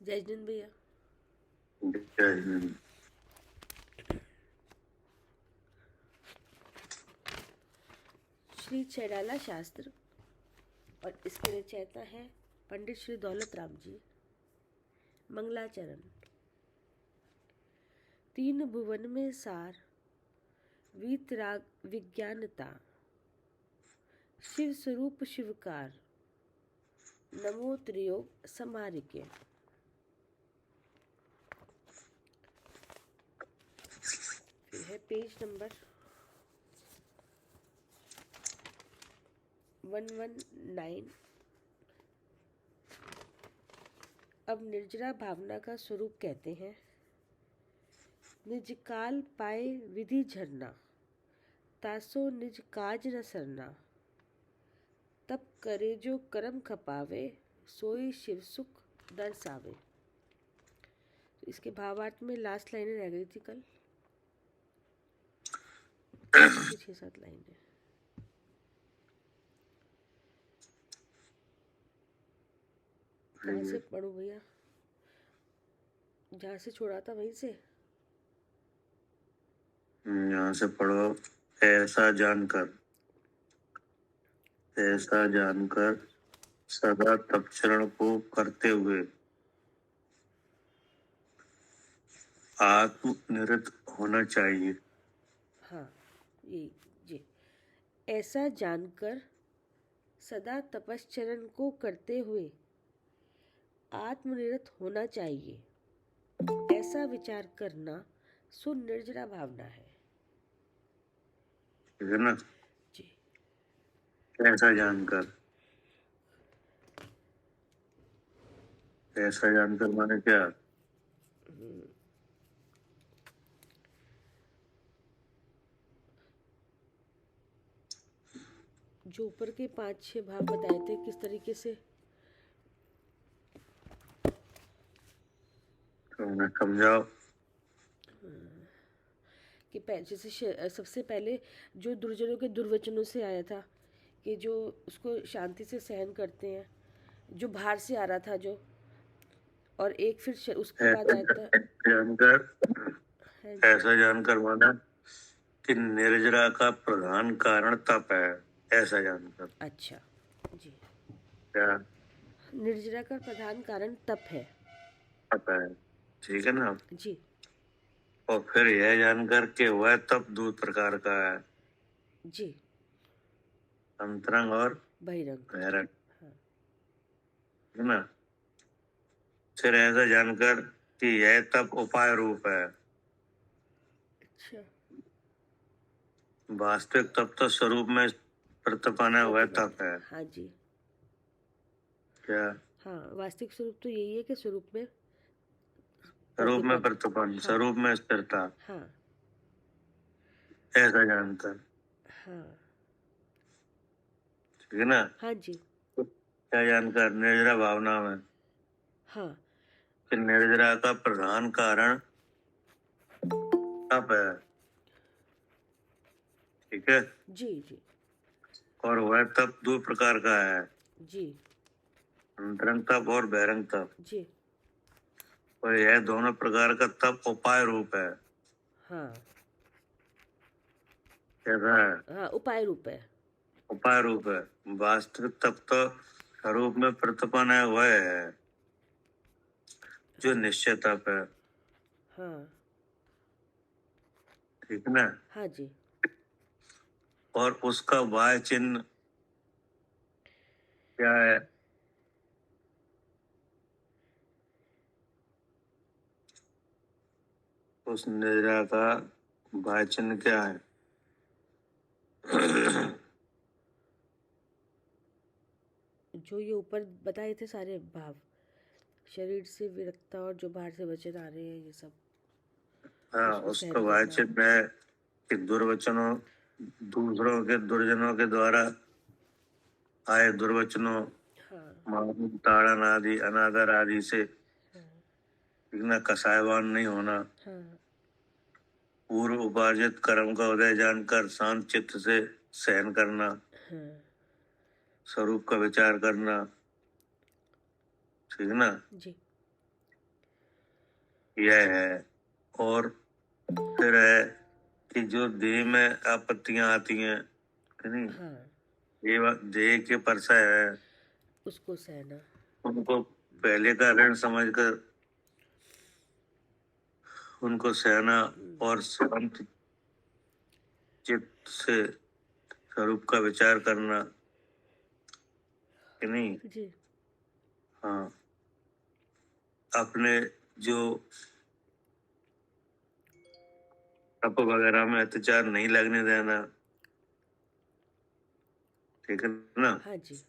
जय जिनेंद्र भैया। जय हिंद। श्री छैडाला शास्त्र और इसके रचयिता हैं पंडित श्री दौलत राम जी। मंगलाचरण। तीन भुवन में सार वीतराग विज्ञानता, शिव स्वरूप शिवकार, नमो त्रियोग समारिके। फिर है पेज नंबर 119। अब निर्जरा भावना का स्वरूप कहते हैं। निज काल पाए विधि झरना, तासो निज काज न सरना। तब करे जो कर्म खपावे, सोई शिव सुख दर्शावे। तो इसके भावार्थ में लास्ट लाइनें रह गई थी कल, 6-7 लाइनें। कहाँ से पढ़ूं भैया? जहाँ से छोड़ा था वहीं से। यहाँ से पढ़ो। ऐसा जानकर सदा तपचरण को करते हुए आत्मनिरत होना चाहिए। हाँ, ये जी। ऐसा जानकर सदा तपश्चरण को करते हुए आत्मनिरत होना चाहिए। ऐसा विचार करना सुनिर्जरा भावना है। ठीक है ना? जी। ऐसा जानकर माने क्या? जो ऊपर के 5-6 भाव बताए थे किस तरीके से, तो समझाओ। कि जैसे सबसे पहले जो दुर्जनों के दुर्वचनों से आया था कि जो उसको शांति से सहन करते हैं, जो बाहर से आ रहा था जो, और एक फिर उसके बाद आया था ऐसा जानकर माना कि निर्जरा का प्रधान कारण तप है। ऐसा जानकर। अच्छा जी। क्या? निर्जरा का प्रधान कारण तप है। तप है, ठीक है ना? जी। और फिर यह जानकर के वह तप दो प्रकार का है। जी। अंतरंग और बहिरंग। बहिरंग, हाँ। है ना? फिर ऐसा जानकर कि यह तप उपाय रूप है। अच्छा। वास्तविक तप तो स्वरूप में प्रतपाना हुआ तप है। हाँ जी। क्या? हाँ, वास्तविक स्वरूप तो यही है कि स्वरूप में प्रतपान, हाँ। स्वरूप में स्थिरता। हाँ। ऐसा जानकर। हाँ। ठीक है ना? हाँ जी। क्या जानकर? निर्जरा भावना में हाँ। कि निर्जरा का प्रधान कारण तप है। ठीक है? जी जी। और वह तप दो प्रकार का है। जी। अंतरंग तप और बहिरंग तप। जी। और यह दोनों प्रकार का तप उपाय रूप है। हाँ। कैसा है? हाँ, उपाय रूप है। उपाय रूप है। वास्तविक तप तो स्वरूप में प्रतपन है, वह है जो निश्चय तप है। हाँ। ठीक है ना? हाँ जी। और उसका वाय चिन्ह क्या है? उस निर्जरा का वाय चिन्ह क्या है? जो ये ऊपर बताए थे सारे भाव, शरीर से विरक्ता और जो बाहर से वचन आ रहे हैं, ये सब हाँ, उसको उसका सहन वाय करना। चिन्ह है कि दुर्वचनों, दूसरों के दुर्जनों के द्वारा आए दुर्वचनों, हाँ। ताड़न आदि, अनादर आदि से इतना कसायवान नहीं होना। हाँ। पूर्व उपार्जित कर्म का उदय जानकर शांत चित्त से सहन करना। हाँ। स्वरूप का विचार करना। ठीक है ना? जी। यह है। और फिर है कि जो देह में आपत्तियां आती हैं, है नहीं, हाँ, ये देह के परसा है, उसको सहना। उनको पहले का ऋण समझकर उनको सहना और शांत चित्त से स्वरूप का विचार करना, कि नहीं। जी। हाँ, अपने जो तप वगैरह में अत्याचार नहीं लगने देना, ठीक है ना। हाँ जी।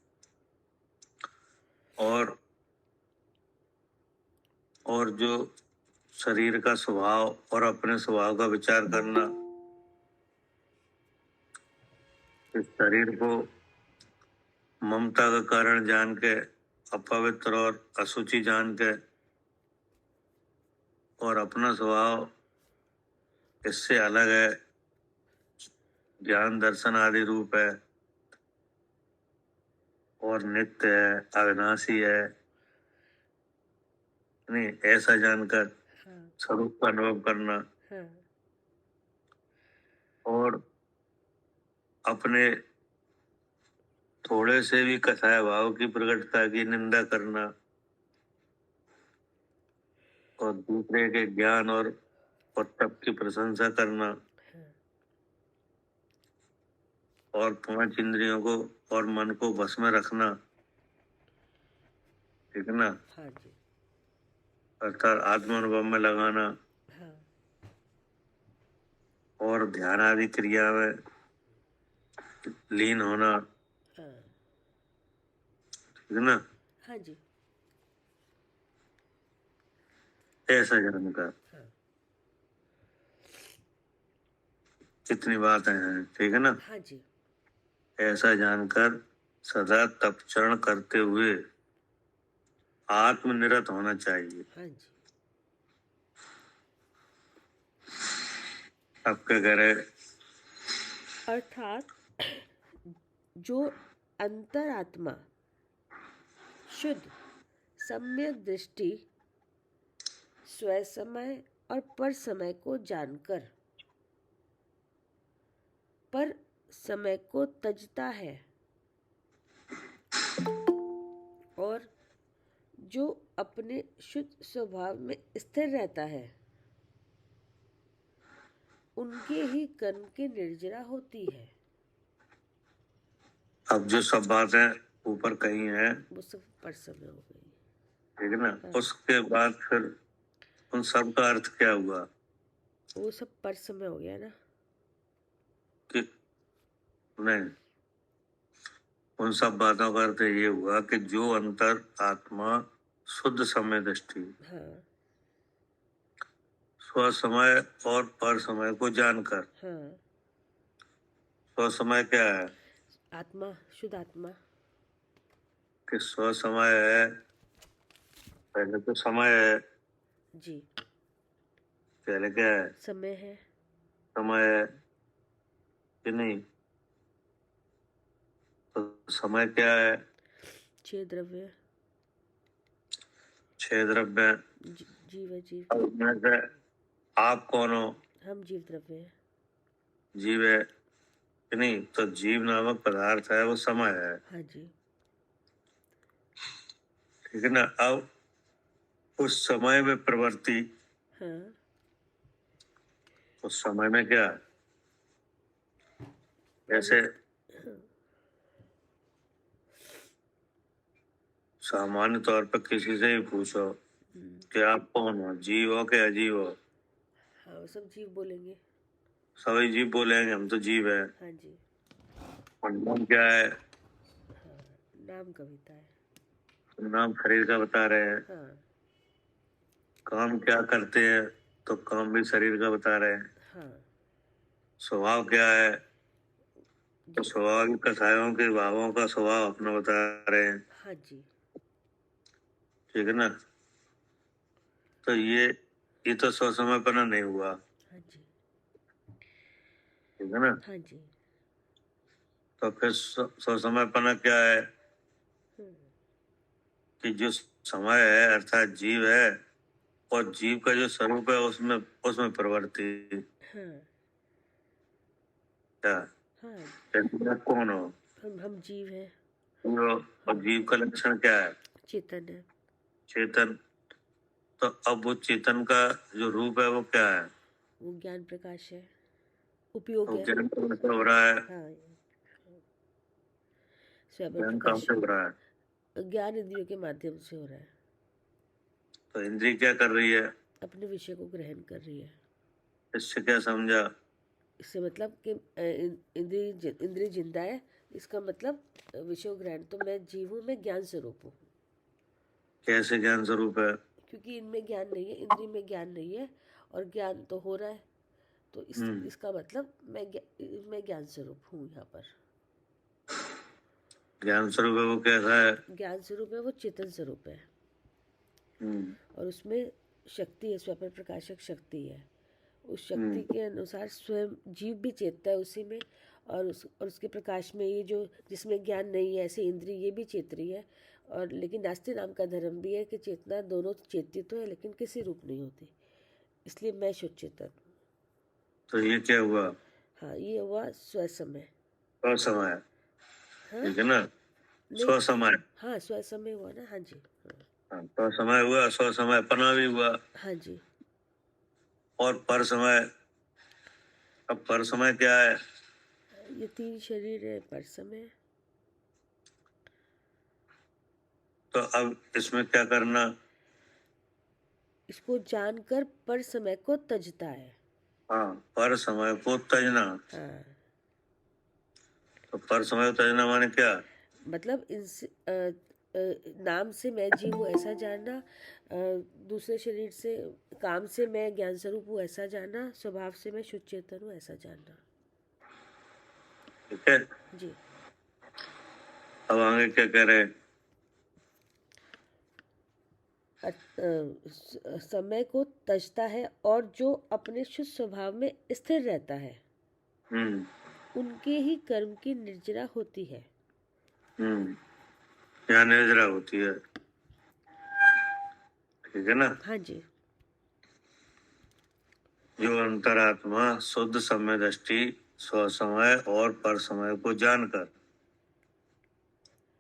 और जो शरीर का स्वभाव और अपने स्वभाव का विचार करना, इस शरीर को ममता का कारण जान के, अपवित्र और अशुचि जान के, और अपना स्वभाव इससे अलग है, ज्ञान दर्शन आदि रूप है और नित्य है, अविनाशी है, नहीं, ऐसा जानकर हाँ। स्वरूप का अनुभव करना। हाँ। और अपने थोड़े से भी कसाय भाव की प्रकटता की निंदा करना, और दूसरे के ज्ञान और तप की प्रशंसा करना, हाँ। और 5 इंद्रियों को और मन को बस में रखना, ठीक है ना, हाँ जी। अर्थात आत्म अनुभव में लगाना, हाँ। और ध्यान आदि क्रिया में लीन होना, हाँ। ठीक है ना, हाँ जी। ऐसा जानकर। हाँ। कितनी बातें हैं, ठीक है ना। हाँ जी। ऐसा जानकर सदा तपचरण करते हुए आत्मनिरत होना चाहिए। हाँ जी। अब क्या कह रहे। अर्थात जो अंतरात्मा शुद्ध सम्यक दृष्टि स्वसमय और पर समय को जानकर पर समय को तजता है और जो अपने शुद्ध स्वभाव में स्थिर रहता है, उनके ही कर्म की निर्जरा होती है। अब जो सब बातें ऊपर कही हैं, वो सब पर समय हो गई। ठीक है ना, हाँ। उसके बाद फिर उन सब का अर्थ क्या हुआ वो सब पर समय हो गया ना। कि नहीं, उन सब बातों का अर्थ ये हुआ कि जो अंतर आत्मा शुद्ध समय दृष्टि हाँ। स्व समय और पर समय को जानकर, हाँ। स्व समय क्या है, आत्मा शुद्ध आत्मा। कि स्व समय है, पहले तो समय है, जी। पहले क्या है, समय है। समय है, कि नहीं। तो समय क्या है, 6 द्रव्य। 6 द्रव्य। जीव है जीव। अब इनमें से आप कौन हो, हम जीव द्रव्य हैं। जीव है, कि नहीं। तो जीव नामक पदार्थ है, वो समय है, हाँ जी। ठीक है ना। अब उस समय में प्रवृत्ति, हाँ। उस समय में क्या, जैसे सामान्य तौर पर किसी से भी पूछो कि आप कौन हो, जीव हो कि अजीव हो, हाँ, वो सब जीव बोलेंगे। सभी जीव बोलेंगे हम तो जीव है। हाँ जी। और नाम क्या है, हाँ, नाम कविता है। नाम शरीर का बता रहे हैं। हाँ। काम क्या करते हैं, तो काम भी शरीर का बता रहे हैं। हाँ स्वभाव क्या है, तो जी। स्वभाव की कथाओं के भावों का स्वभाव अपना बता रहे हैं, हाँ जी। ठीक है ना। तो ये तो स्वसमयपना नहीं हुआ, हाँ जी। ठीक है ना। हाँ जी। तो फिर स्वसमयपना क्या है, हम्म।। कि जो समय है अर्थात जीव है, जो समय है, है, और जीव का जो स्वरूप है उसमें उसमें प्रवृत्ति हाँ क्या हाँ, चैतन्य कौन हो हम जीव हैं, वो, और जीव का लक्षण क्या है चेतन है। चेतन। तो अब वो चेतन का जो रूप है वो क्या है वो ज्ञान प्रकाश है, उपयोग वो है। ज्ञान कहाँ से हो रहा है हाँ, स्वयं ज्ञान कहाँ प्रकाश से हो रहा है ज्ञान इंद्रियों के माध्यम से हो रहा है, तो इंद्री क्या कर रही है अपने विषय को ग्रहण कर रही है। इससे क्या समझा इससे मतलब कि इंद्रिय जिंदा है, इसका मतलब विषय ग्रहण। तो मैं जीव हूँ, मैं ज्ञान स्वरूप हूँ, कैसे ज्ञान स्वरूप है क्योंकि इनमें ज्ञान नहीं है, इंद्रिय में ज्ञान नहीं है और ज्ञान तो हो रहा है। तो इसका मतलब मैं ज्ञान स्वरूप हूँ यहाँ पर। ज्ञान स्वरूप है वो कैसा है ज्ञान स्वरूप है वो चेतन स्वरूप है हम्म, और उसमें शक्ति है, स्वयं प्रकाशक शक्ति है। उस शक्ति के अनुसार स्वयं जीव भी चेतता है उसी में, और उसके प्रकाश में ये जो जिसमें ज्ञान नहीं है ऐसे इंद्रिय ये भी चेत रही है। और लेकिन नास्ति नाम का धर्म भी है कि चेतना दोनों चेतती तो है लेकिन किसी रूप नहीं होती, इसलिए मैं शुद्ध चेतन हूँ। तो ये क्या हुआ हाँ, ये हुआ स्वसमय। स्वसमय हाँ ठीक है ना नहीं, स्वसमय हाँ स्वसमय हुआ ना। हाँ जी, हाँ स्वसमय हुआ स्वसमय पना भी हुआ हाँ जी। और पर समय अब पर समय क्या है ये तीन शरीर है, पर समय। तो अब इसमें क्या करना इसको जानकर पर समय को तजता है। हाँ पर समय को तजना हाँ, तो पर समय को तजना माने क्या मतलब इनसे नाम से मैं जीव हूँ ऐसा जानना, दूसरे शरीर से काम से मैं ज्ञान स्वरूप हूँ ऐसा जानना, स्वभाव से मैं शुद्ध चेतन हूँ ऐसा जानना। ठीक है जी, अब आगे क्या कह रहे हैं समय को तजता है और जो अपने शुद्ध स्वभाव में स्थिर रहता है हम्म उनके ही कर्म की निर्जरा होती है। यहाँ निर्जरा होती है ठीक है ना हाँ जी, जो अंतरात्मा शुद्ध समय दृष्टि स्वसमय और पर समय को जानकर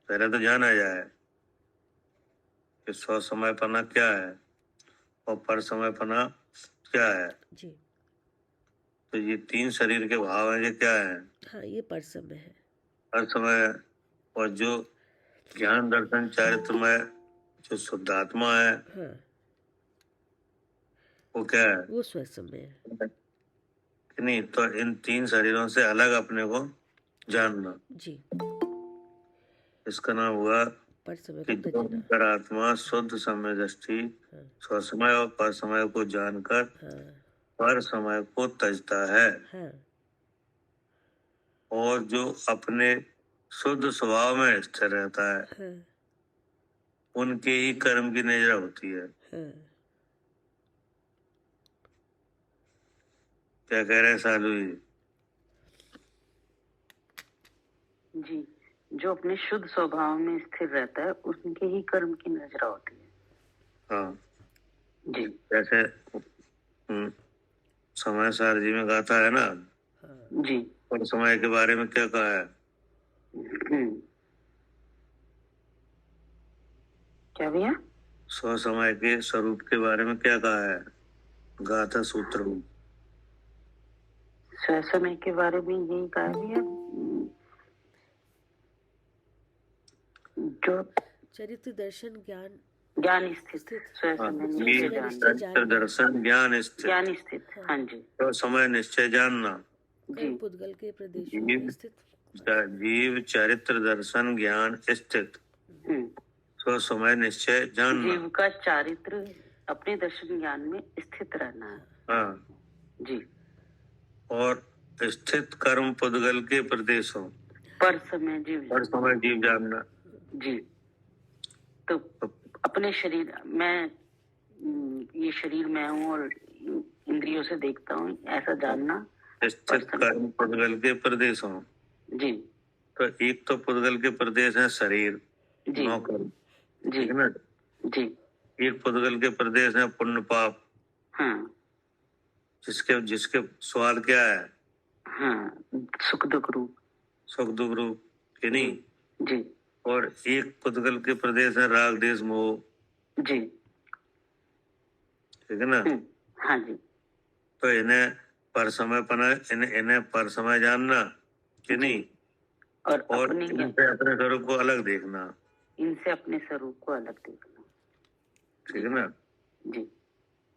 पहले तो जाना जाए कि स्वसमय पना क्या है और पर समय पना क्या है जी। तो ये तीन शरीर के भाव हैं ये क्या है हाँ, ये पर समय है। हर समय और जो ज्ञान दर्शन चारित्रमय जो शुद्धात्मा है हाँ, वो क्या है वो स्वसमय है। कि नहीं तो इन तीन शरीरों से अलग अपने को जानना जी, इसका नाम हुआ पर समय कि को जो तजना। अंतरात्मा शुद्ध समय दृष्टि हाँ स्वसमय और पर समय को जानकर हाँ पर समय को तजता है हाँ और जो अपने शुद्ध स्वभाव में स्थिर रहता है हाँ उनके ही कर्म की निजरा होती है हाँ। क्या कह रहे हैं सालू जी जी, जो अपने शुद्ध स्वभाव में स्थिर रहता है उनके ही कर्म की नजरा होती है। हाँ जी, जैसे समय सार जी में गाता है ना जी, और समय के बारे में क्या कहा है क्या भैया? स्व समय के स्वरूप के बारे में क्या कहा है गाथा सूत्र में स्वसमय के बारे में यही कहा है भैया, जो चरित्र दर्शन ज्ञान ज्ञान स्थित स्थित। स्वसमय हाँ, निश्चय स्वसमय निश्चय जानना, जानना। दर्शन ज्ञान स्थित ज्ञान स्थित। हाँ जी, तो समय निश्चय जानना जी, कर्म पुद्गल के प्रदेशों जीव में स्थित। जीव चरित्र दर्शन ज्ञान स्थित स्व समय निश्चय जानना जीव का चारित्र अपने दर्शन ज्ञान में स्थित रहना है। हाँ जी, और स्थित कर्म पुद्गल के प्रदेशों पर समय जीव हर समय जीव जानना जी, तो अपने शरीर मैं ये शरीर मैं हूँ और इंद्रियों से देखता हूँ ऐसा जानना। स्थित कर्म पुद्गल के प्रदेशों जी, तो एक तो पुद्गल के प्रदेश है शरीर जी, नौकर जी, ठीक है ना जी, एक पुद्गल के प्रदेश है पुण्य पाप, हाँ जिसके जिसके स्वाद क्या है, हाँ, सुख दुख रूप। सुख दुख रूप के नहीं। जी और एक पुद्गल के प्रदेश है राग देश मोह, जी। ठीक है ना। हाँ जी। तो इन्हें पर समय पना, इन्हें पर समय जानना कि नहीं, और और अपने इनसे अपने स्वरूप को अलग देखना, इनसे अपने स्वरूप को अलग देखना, ठीक है ना। जी।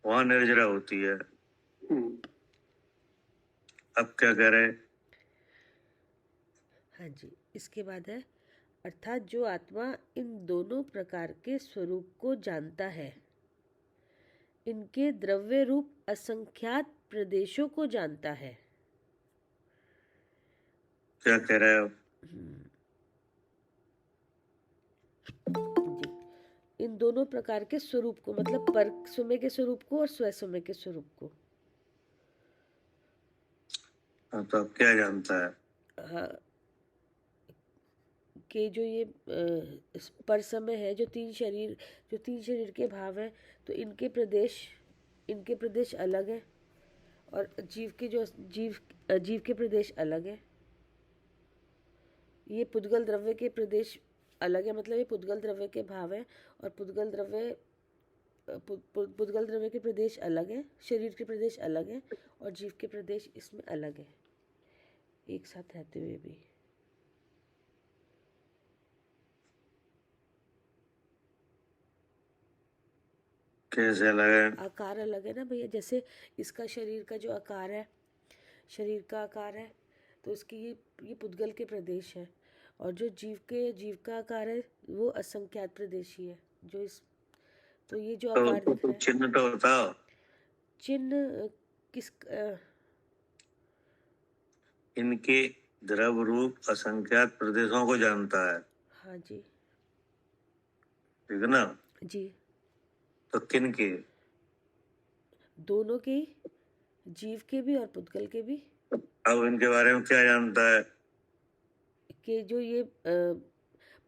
वहां निर्जरा होती है। अब क्या कह रहे हैं? हाँ जी, इसके बाद है अर्थात जो आत्मा इन दोनों प्रकार के स्वरूप को जानता है, इनके द्रव्य रूप असंख्यात प्रदेशों को जानता है। क्या कह रहे हो? जी, इन दोनों प्रकार के स्वरूप को, मतलब पर समय के स्वरूप को और स्वसमय के स्वरूप को। हाँ, तो अब क्या जानता है? हाँ, कि जो ये पर समय है, जो तीन शरीर के भाव हैं, तो इनके प्रदेश अलग है, और जीव के प्रदेश अलग है। ये पुद्गल द्रव्य के प्रदेश अलग है, मतलब ये पुद्गल द्रव्य के भाव है, और पुद्गल द्रव्य के प्रदेश अलग है, शरीर के प्रदेश अलग है, और जीव के प्रदेश इसमें अलग है, एक साथ रहते हुए भी। कैसे अलग है? आकार अलग है ना भैया, जैसे इसका शरीर का जो आकार है, शरीर का आकार है, तो इसकी ये पुद्गल के प्रदेश है, और जो जीव का आकार है वो असंख्यात प्रदेशी है। तो ये जो आकार दिख रहा है, चिन्ह तो बताओ। चिन्ह किस इनके द्रव रूप असंख्यात प्रदेशों को जानता है। हाँ जी, ठीक है ना। जी, तो किन के? दोनों के, जीव के भी और पुद्गल के भी। अब इनके बारे में क्या जानता है? कि जो ये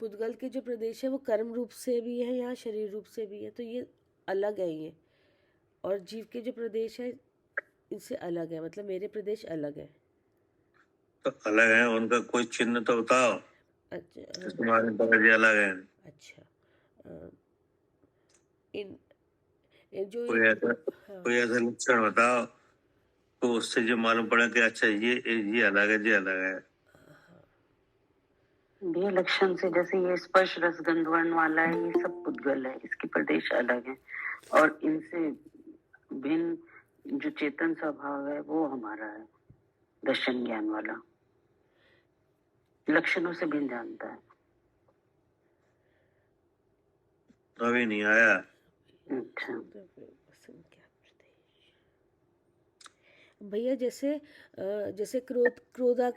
पुद्गल के जो प्रदेश है वो कर्म रूप से भी है, यहाँ शरीर रूप से भी है, तो ये अलग है ये, और जीव के जो प्रदेश है इनसे अलग है, मतलब मेरे प्रदेश अलग है। तो अलग है, उनका कोई चिन्ह तो बताओ। अच्छा, तुम्हारे दर्जे अलग है। अच्छा, इन जो कोई ऐसा कोई ऐसा लक्षण बताओ तो उससे जो मालूम पड़ा कि अच्छा ये अलग है, ये अलग है। ये लक्षण से, जैसे ये स्पर्श रस गंध वर्ण वाला है, ये सब पुद्गल है, इसके प्रदेश अलग है, और इनसे भिन्न जो चेतन स्वभाव है वो हमारा है, दर्शन ज्ञान वाला, लक्षणों से भिन्न जानता है। अभी नहीं आया। अच्छा भैया, जैसे क्रोध है,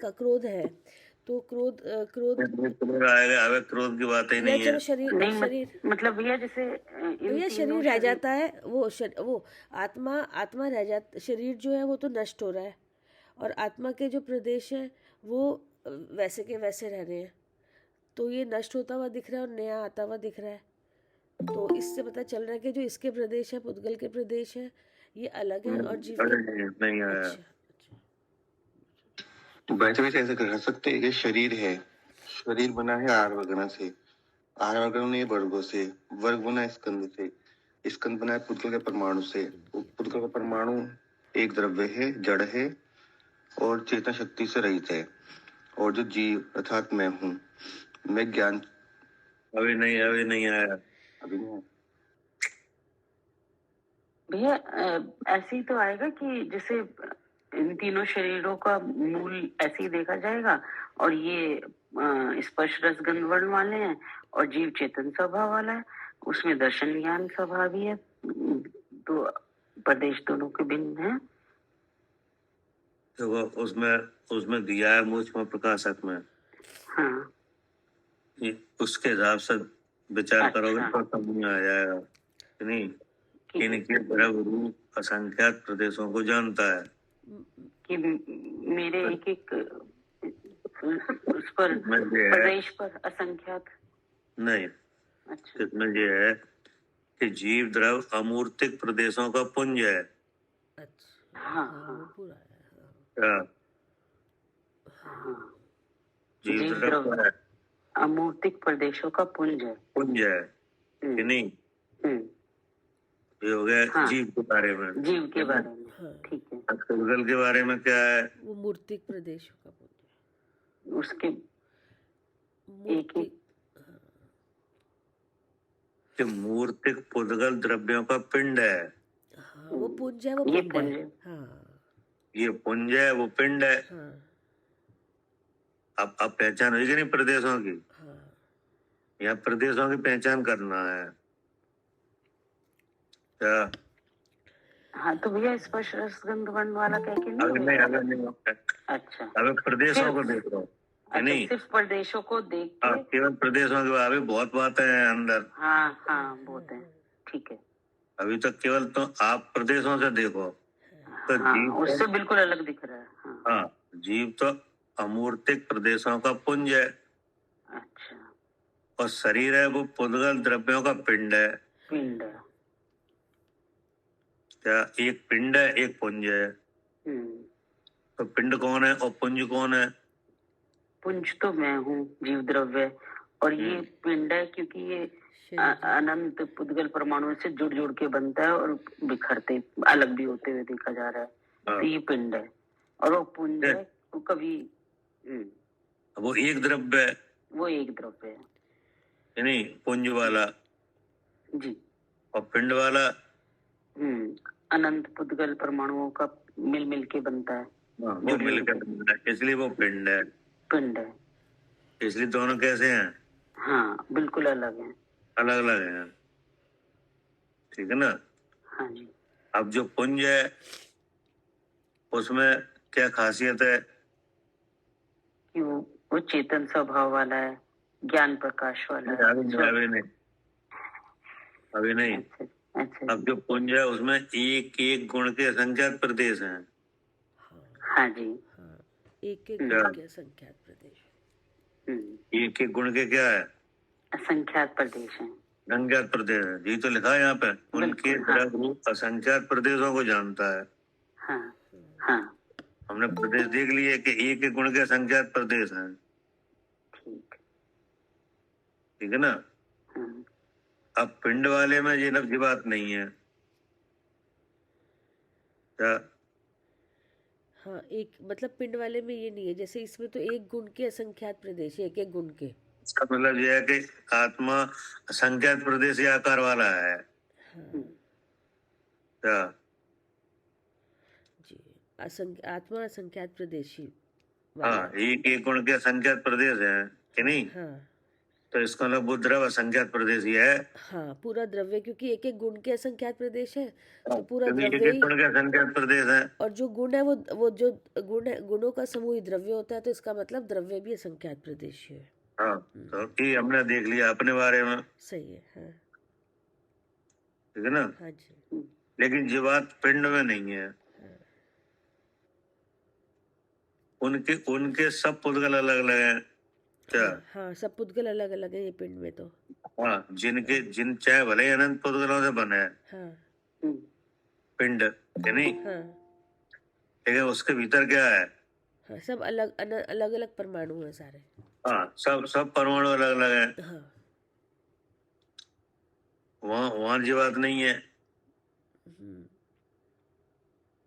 तो क्रोध आएगा। अब क्रोध की बात ही नहीं है। चलो शरीर मतलब भैया जैसे भैया शरीर रह जाता है, वो आत्मा रह जाता, शरीर जो है वो तो नष्ट हो रहा है, और आत्मा के जो प्रदेश है वो वैसे के वैसे रह रहे हैं, तो ये नष्ट होता हुआ दिख रहा है और नया आता हुआ दिख रहा है। तो इससे पता चल रहा है कि जो इसके प्रदेश है, पुद्गल के प्रदेश है, ये अलग है, और जीव नहीं आया। अच्छा, वैसे ऐसे कर सकते हैं कि शरीर है, शरीर बना है आर वर्गना से, आर वर्गना वर्गों से, वर्ग बना है स्कंद से, स्कंद बना है पुद्गल के परमाणु से। पुद्गल का परमाणु एक द्रव्य है, जड़ है और चेतन शक्ति से रहित है, और जो जीव अर्थात मैं हूँ, मैं ज्ञान। अभी नहीं आया। अभी नहीं। भैया ऐसे ही तो आएगा कि जैसे इन तीनों शरीरों का मूल ऐसे ही देखा जाएगा, और ये स्पर्श रस गंध वर्ण वाले हैं, और जीव चेतन स्वभाव वाला है, उसमें दर्शन ज्ञान स्वभाव भी है, तो प्रदेश दोनों के भिन्न है। तो उसमें दिया है मूर्छमा प्रकाशक में। हाँ, उसके हिसाब से विचार करोगे अच्छा। तो समझ में आ जाएगा। नहीं, इनके द्रव रूप असंख्यात प्रदेशों को जानता है कि मेरे एक उस पर प्रदेश पर असंख्यात नहीं। अच्छा, इसमें ये है कि जीव द्रव अमूर्तिक प्रदेशों का पुंज है। अच्छा, हाँ, हाँ, वो हाँ। पूरा है, क्या? हाँ, जीव जीव द्रव द्रव क्या है? अमूर्तिक प्रदेशों का पुंज है। पुंज है कि हम्म, नहीं? हम्म, ये हो गया हाँ, जीव के बारे में। जीव के बारे में। हाँ, ठीक है। पुद्गल के बारे में क्या है? वो मूर्तिक प्रदेशों का पुंज उसके है, एक मूर्तिक, एक कि मूर्तिक पुद्गल द्रव्यों का पिंड है। हाँ, वो पुंज है, वो ये पिंड पुंज है, है। हाँ, ये पुंज है, वो पिंड है। हाँ, अब पहचान हुई कि नहीं प्रदेशों की? हाँ, यहाँ प्रदेशों की पहचान करना है। क्या? हाँ, तो भैया स्पर्श रस गंध वर्ण वाला कह के नहीं अभी नहीं, हुआ? अभी नहीं। अच्छा, अभी प्रदेशों फिर को देख रहा हूँ कि अच्छा, नहीं? सिर्फ प्रदेशों को देख हाँ, के। केवल प्रदेशों के अभी बहुत बातें हैं अंदर। हाँ, हाँ, बोलते हैं। ठीक है। अभी तक केवल तो आप प्रदेशों से देखो तो हाँ, जीव उससे तो, बिल्कुल अलग दिख रहा है। हाँ, हाँ, जीव तो अमूर्तिक प्रदेशों का पुंज है अच्छा, और शरीर है वो पुद्गल द्रव्यों का पिंड है। पिंड। क्या? एक पिंड है, एक पुंज है। हम्म, तो पिंड कौन है और पुंज कौन है? पुंज तो मैं हूँ, जीव द्रव्य, और ये पिंड है क्योंकि ये अनंत पुद्गल परमाणुओं से जुड़ जुड़ के बनता है और बिखरते अलग भी होते हुए देखा जा रहा है। हाँ। तो ये पिंड है और वो पुंज है, वो कभी वो एक द्रव्य है वो एक द्रव्य है कि नहीं? पुंज वाला जी। और पिंड वाला अनंत पुद्गल परमाणुओं का मिल मिल के बनता है। हाँ, वो मिलकर बनता है, इसलिए वो पिंड है। पिंड है, इसलिए दोनों कैसे हैं? हाँ, बिल्कुल अलग है। अलग अलग हैं। ठीक है ना? हाँ जी। अब जो पुंज है उसमें क्या खासियत है? कि वो चेतन स्वभाव वाला है, ज्ञान प्रकाश वाला है। अभी नहीं। अच्छा, अच्छा। अब जो पुंज है उसमें एक एक गुण के असंख्यात प्रदेश हैं। हाँ जी। हाँ, एक एक गुण के असंख्यात प्रदेश। एक एक गुण के क्या है? असंख्यात प्रदेश हैं। असंख्यात प्रदेश है जी, तो लिखा है यहाँ पे। उनके द्रव रूप असंख्यात प्रदेशों को जानता है। हाँ, हाँ, हमने प्रदेश देख लिए कि एक एक गुण के असंख्यात प्रदेश हैं। ठीक है ना? हाँ। अब पिंड वाले में ये लफ्ज बात नहीं है। क्या? हाँ, एक मतलब पिंड वाले में ये नहीं है, जैसे इसमें तो एक गुण के असंख्यात प्रदेश है, एक एक गुण के। इसका मतलब यह है कि आत्मा असंख्यात प्रदेश या आकार वाला है। हाँ क्या? जी, आत्मा असंख्यात प्रदेशी हाँ, वाला। एक एक गुण के असंख्यात प्रदेश है कि नहीं? हाँ, तो इसका मतलब वो द्रव असंख्यात प्रदेश ही है। हाँ, पूरा द्रव्य, क्योंकि एक एक गुण के असंख्यात प्रदेश है, तो पूरा क्योंकि एक द्रव्य एक गुण के असंख्यात प्रदेश है। और जो गुण है वो जो गुण है, गुणों का समूह ही द्रव्य होता है, तो इसका मतलब द्रव्य भी असंख्यात प्रदेश है। हाँ, तो ये हमने देख लिया अपने बारे में। सही है। हाँ, ठीक है ना? हाँ जी। लेकिन ये बात पिंड में नहीं है। उनके उनके सब पुद्गल अलग अलग हैं। क्या? हाँ, सब पुद्गल अलग अलग है ये पिंड में तो। हाँ, जिन चाहे भले ही अनंत पुद्गलों से बने हैं हाँ, पिंड है नहीं? हाँ, लेकिन उसके भीतर क्या है? हाँ, सब अलग अलग अलग परमाणु हैं सारे। हाँ, सब परमाणु अलग अलग हैं। हाँ, वहाँ ये बात नहीं है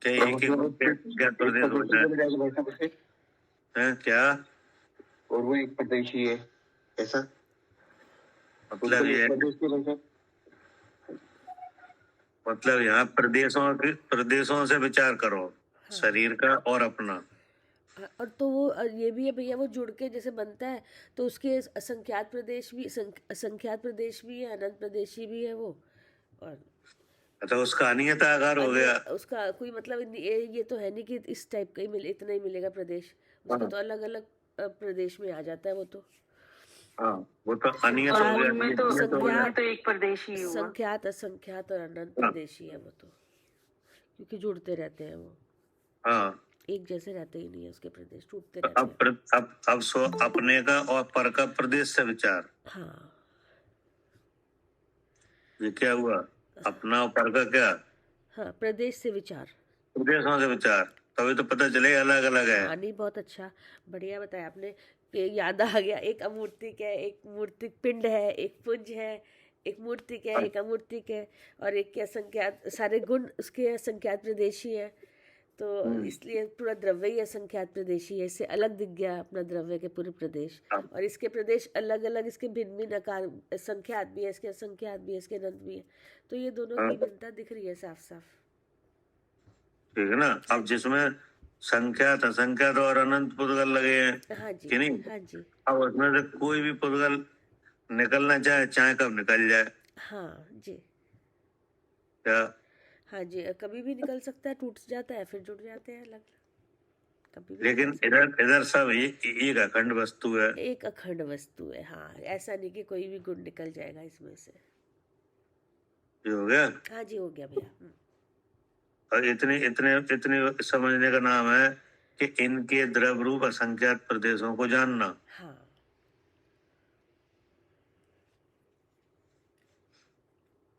कि एक एक प्रदेश होता है क्या? और वो एक प्रदेशी है, ऐसा मतलब ये मतलब यहाँ प्रदेशों से विचार करो, शरीर का और अपना। और तो वो ये भी है भैया, वो जुड़ के जैसे बनता है तो उसके असंख्यात प्रदेश भी असंख्यात प्रदेश भी है, अनंत प्रदेशी भी है वो। और अच्छा, उसका अनियत आकार हो गया। उसका कोई मतलब ये तो है नहीं कि इस टाइप का ही मिले, इतना ही मिलेगा प्रदेश, उसका तो अलग अलग प्रदेश में आ जाता है वो तो। हाँ, वो तो अनियत हो गया। उनमें तो एक प्रदेशी हुआ। संख्यात असंख्यात और अनंत प्रदेशी है वो तो, क्योंकि जुड़ते रहते हैं वो। हाँ, एक जैसे रहते ही नहीं है उसके प्रदेश, टूटते रहते हैं। अब सो अपने का और पर का प्रदेश से विचार। हाँ, ये क्या हुआ? अपना और पर का क्या? हाँ, प्रदेश से विचार। प्रदेशों से विचार, तभी तो पता चले अलग अलग है। हाँ, नहीं, बहुत अच्छा, बढ़िया बताया आपने। ये याद आ गया, एक अमूर्तिक है, एक मूर्तिक पिंड है, एक पुंज है, एक मूर्तिक है, एक अमूर्तिक है, और एक के असंख्यात, सारे गुण उसके असंख्यात प्रदेशी है। तो इसलिए पूरा द्रव्य ही असंख्यात प्रदेशी है, इससे अलग दिख गया अपना द्रव्य के पूरे प्रदेश। और इसके प्रदेश अलग अलग, इसके भिन्न भिन्न आकार, संख्यात भी है, इसके असंख्यात भी है, इसके अनंत भी है। तो ये दोनों की भिन्नता दिख रही है साफ साफ। ठीक है ना? अब जिसमें संख्यात, असंख्यात और अनंत पुद्गल लगे हैं, हाँ जी, कि नहीं? हाँ जी, अब उसमें से कोई भी पुद्गल निकलना चाहे, चाहे कब निकल जाए। हाँ जी, क्या? हाँ जी, कभी भी निकल सकता है, टूट जाता है, फिर जुड़ जाते हैं अलग, कभी भी लेकिन निकल इधर इधर सब एक अखंड वस्तु है। सकता है। एक अखंड वस्तु है, हाँ, ऐसा नहीं कि कोई भी गुण निकल जाएगा इसमें से। ये हो गया। हाँ जी, हो गया भैया। और इतनी इतने इतनी समझने का नाम है कि इनके द्रव रूप असंख्यात प्रदेशों को जानना। हाँ,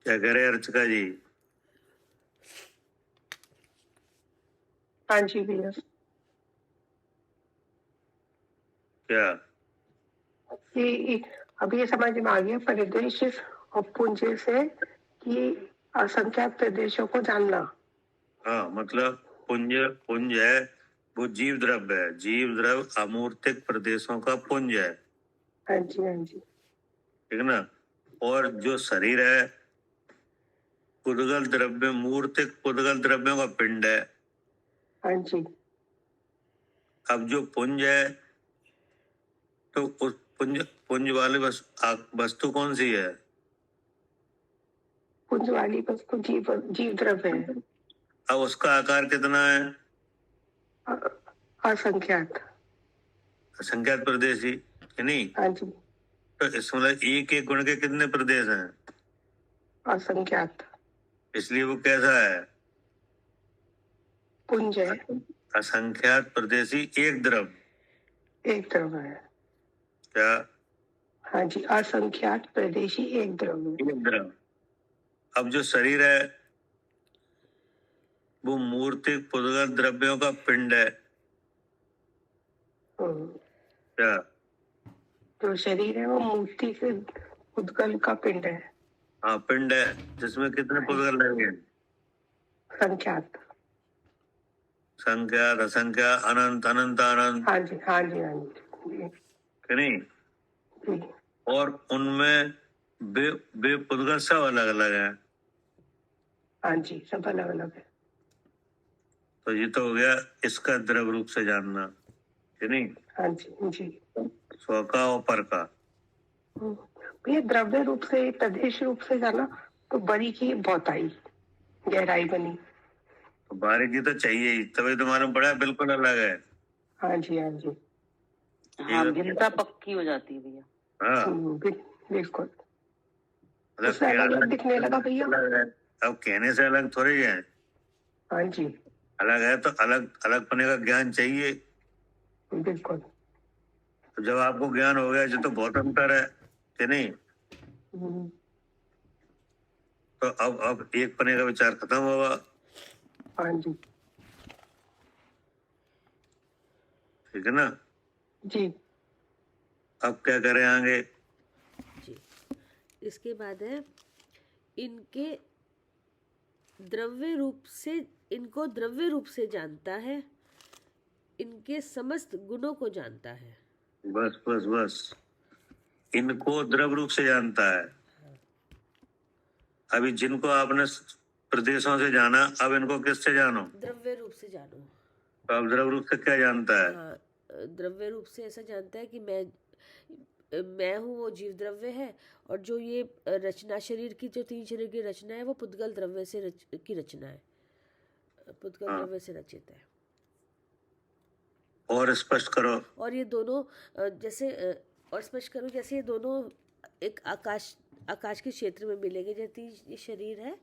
क्या कह रहे अर्चका जी? हाँ जी भैया। क्या? ये अभी ये समझ में आ गया, परिदेश और पुंज से कि असंख्यात प्रदेशों को जानना। हाँ, मतलब पुंज पुंज है, वो जीव द्रव्य है। जीव द्रव्य अमूर्तिक प्रदेशों का पुंज है। हाँ जी, हाँ जी, ठीक है ना? और जो शरीर है, पुद्गल द्रव्य, मूर्तिक पुद्गल द्रव्यों का पिंड है। हाँ जी, अब जो पुंज है, तो उस पुंज पुंज वाली वस्तु कौन सी है? पुंज वाली वस्तु जीव जीव द्रव्य है। अब उसका आकार कितना है? असंख्यात। असंख्यात प्रदेशी, कि नहीं? हाँ जी, तो इसमें एक एक गुण के कितने प्रदेश हैं? असंख्यात। इसलिए वो कैसा है? पुंज है, असंख्यात प्रदेशी एक द्रव। एक द्रव्य है। क्या? हाँ जी, असंख्यात प्रदेशी एक द्रव्य। एक द्रव। अब जो शरीर है, वो मूर्तिक पुद्गल द्रव्यों का पिंड है। क्या? जो शरीर है वो मूर्ति से उद्गल का पिंड है। हाँ, पिंड है, जिसमें कितने पुद्गल लगे हैं? संख्यात। संख्यात, असंख्यात, अनंत, अनंत, अनंत, हाँ जी, हाँ जी, हाँ जी, कि नहीं? जी, और उनमें बे पुद्गल सब अलग अलग है। हाँ जी, सब अलग अलग है। तो ये तो हो गया इसका द्रव रूप से जानना, कि नहीं? हाँ जी, जी। स्व का और पर का। भैया द्रव्य रूप से, प्रदेश रूप से जाना तो बड़ी की बहुताई, गहराई बनी। तो बारीकी तो चाहिए ही, तभी तो मालूम पड़ा बिल्कुल अलग है। हाँ जी, हाँ जी, हाँ, भिन्नता पक्की हो जाती है भैया। हाँ, बिल्कुल। मतलब उससे अलग अलग दिखने लगा भैया। अलग है। अब कहने से अलग थोड़ी है। हाँ जी, अलग है तो अलग अलग पने का ज्ञान चाहिए। बिल्कुल। तो जब आपको ज्ञान हो गया, जो तो बहुत अंतर है, कि नहीं? तो अब एक पने का विचार खत्म होगा। हाँ जी, ठीक है ना? जी, अब क्या करें आगे? जी, इसके बाद है इनको द्रव्य रूप से जानता है, इनके समस्त गुणों को जानता है। बस बस बस, इनको द्रव रूप से जानता है। अभी जिनको आपने प्रदेशों से जाना, अब इनको किससे जानो? द्रव्य रूप से जानो। तो अब द्रव रूप से क्या जानता है? हाँ, द्रव्य रूप से ऐसा जानता है कि मैं हूँ, वो जीव द्रव्य है, और जो ये रचना, शरीर की जो 3 शरीर की रचना है, वो पुद्गल द्रव्य से की रचना है, पुद्गल द्रव्य से रचित है। और स्पष्ट करो। और ये दोनों और स्पष्ट करो, जैसे ये दोनों एक आकाश के क्षेत्र में मिलेंगे। जैसे ये शरीर है,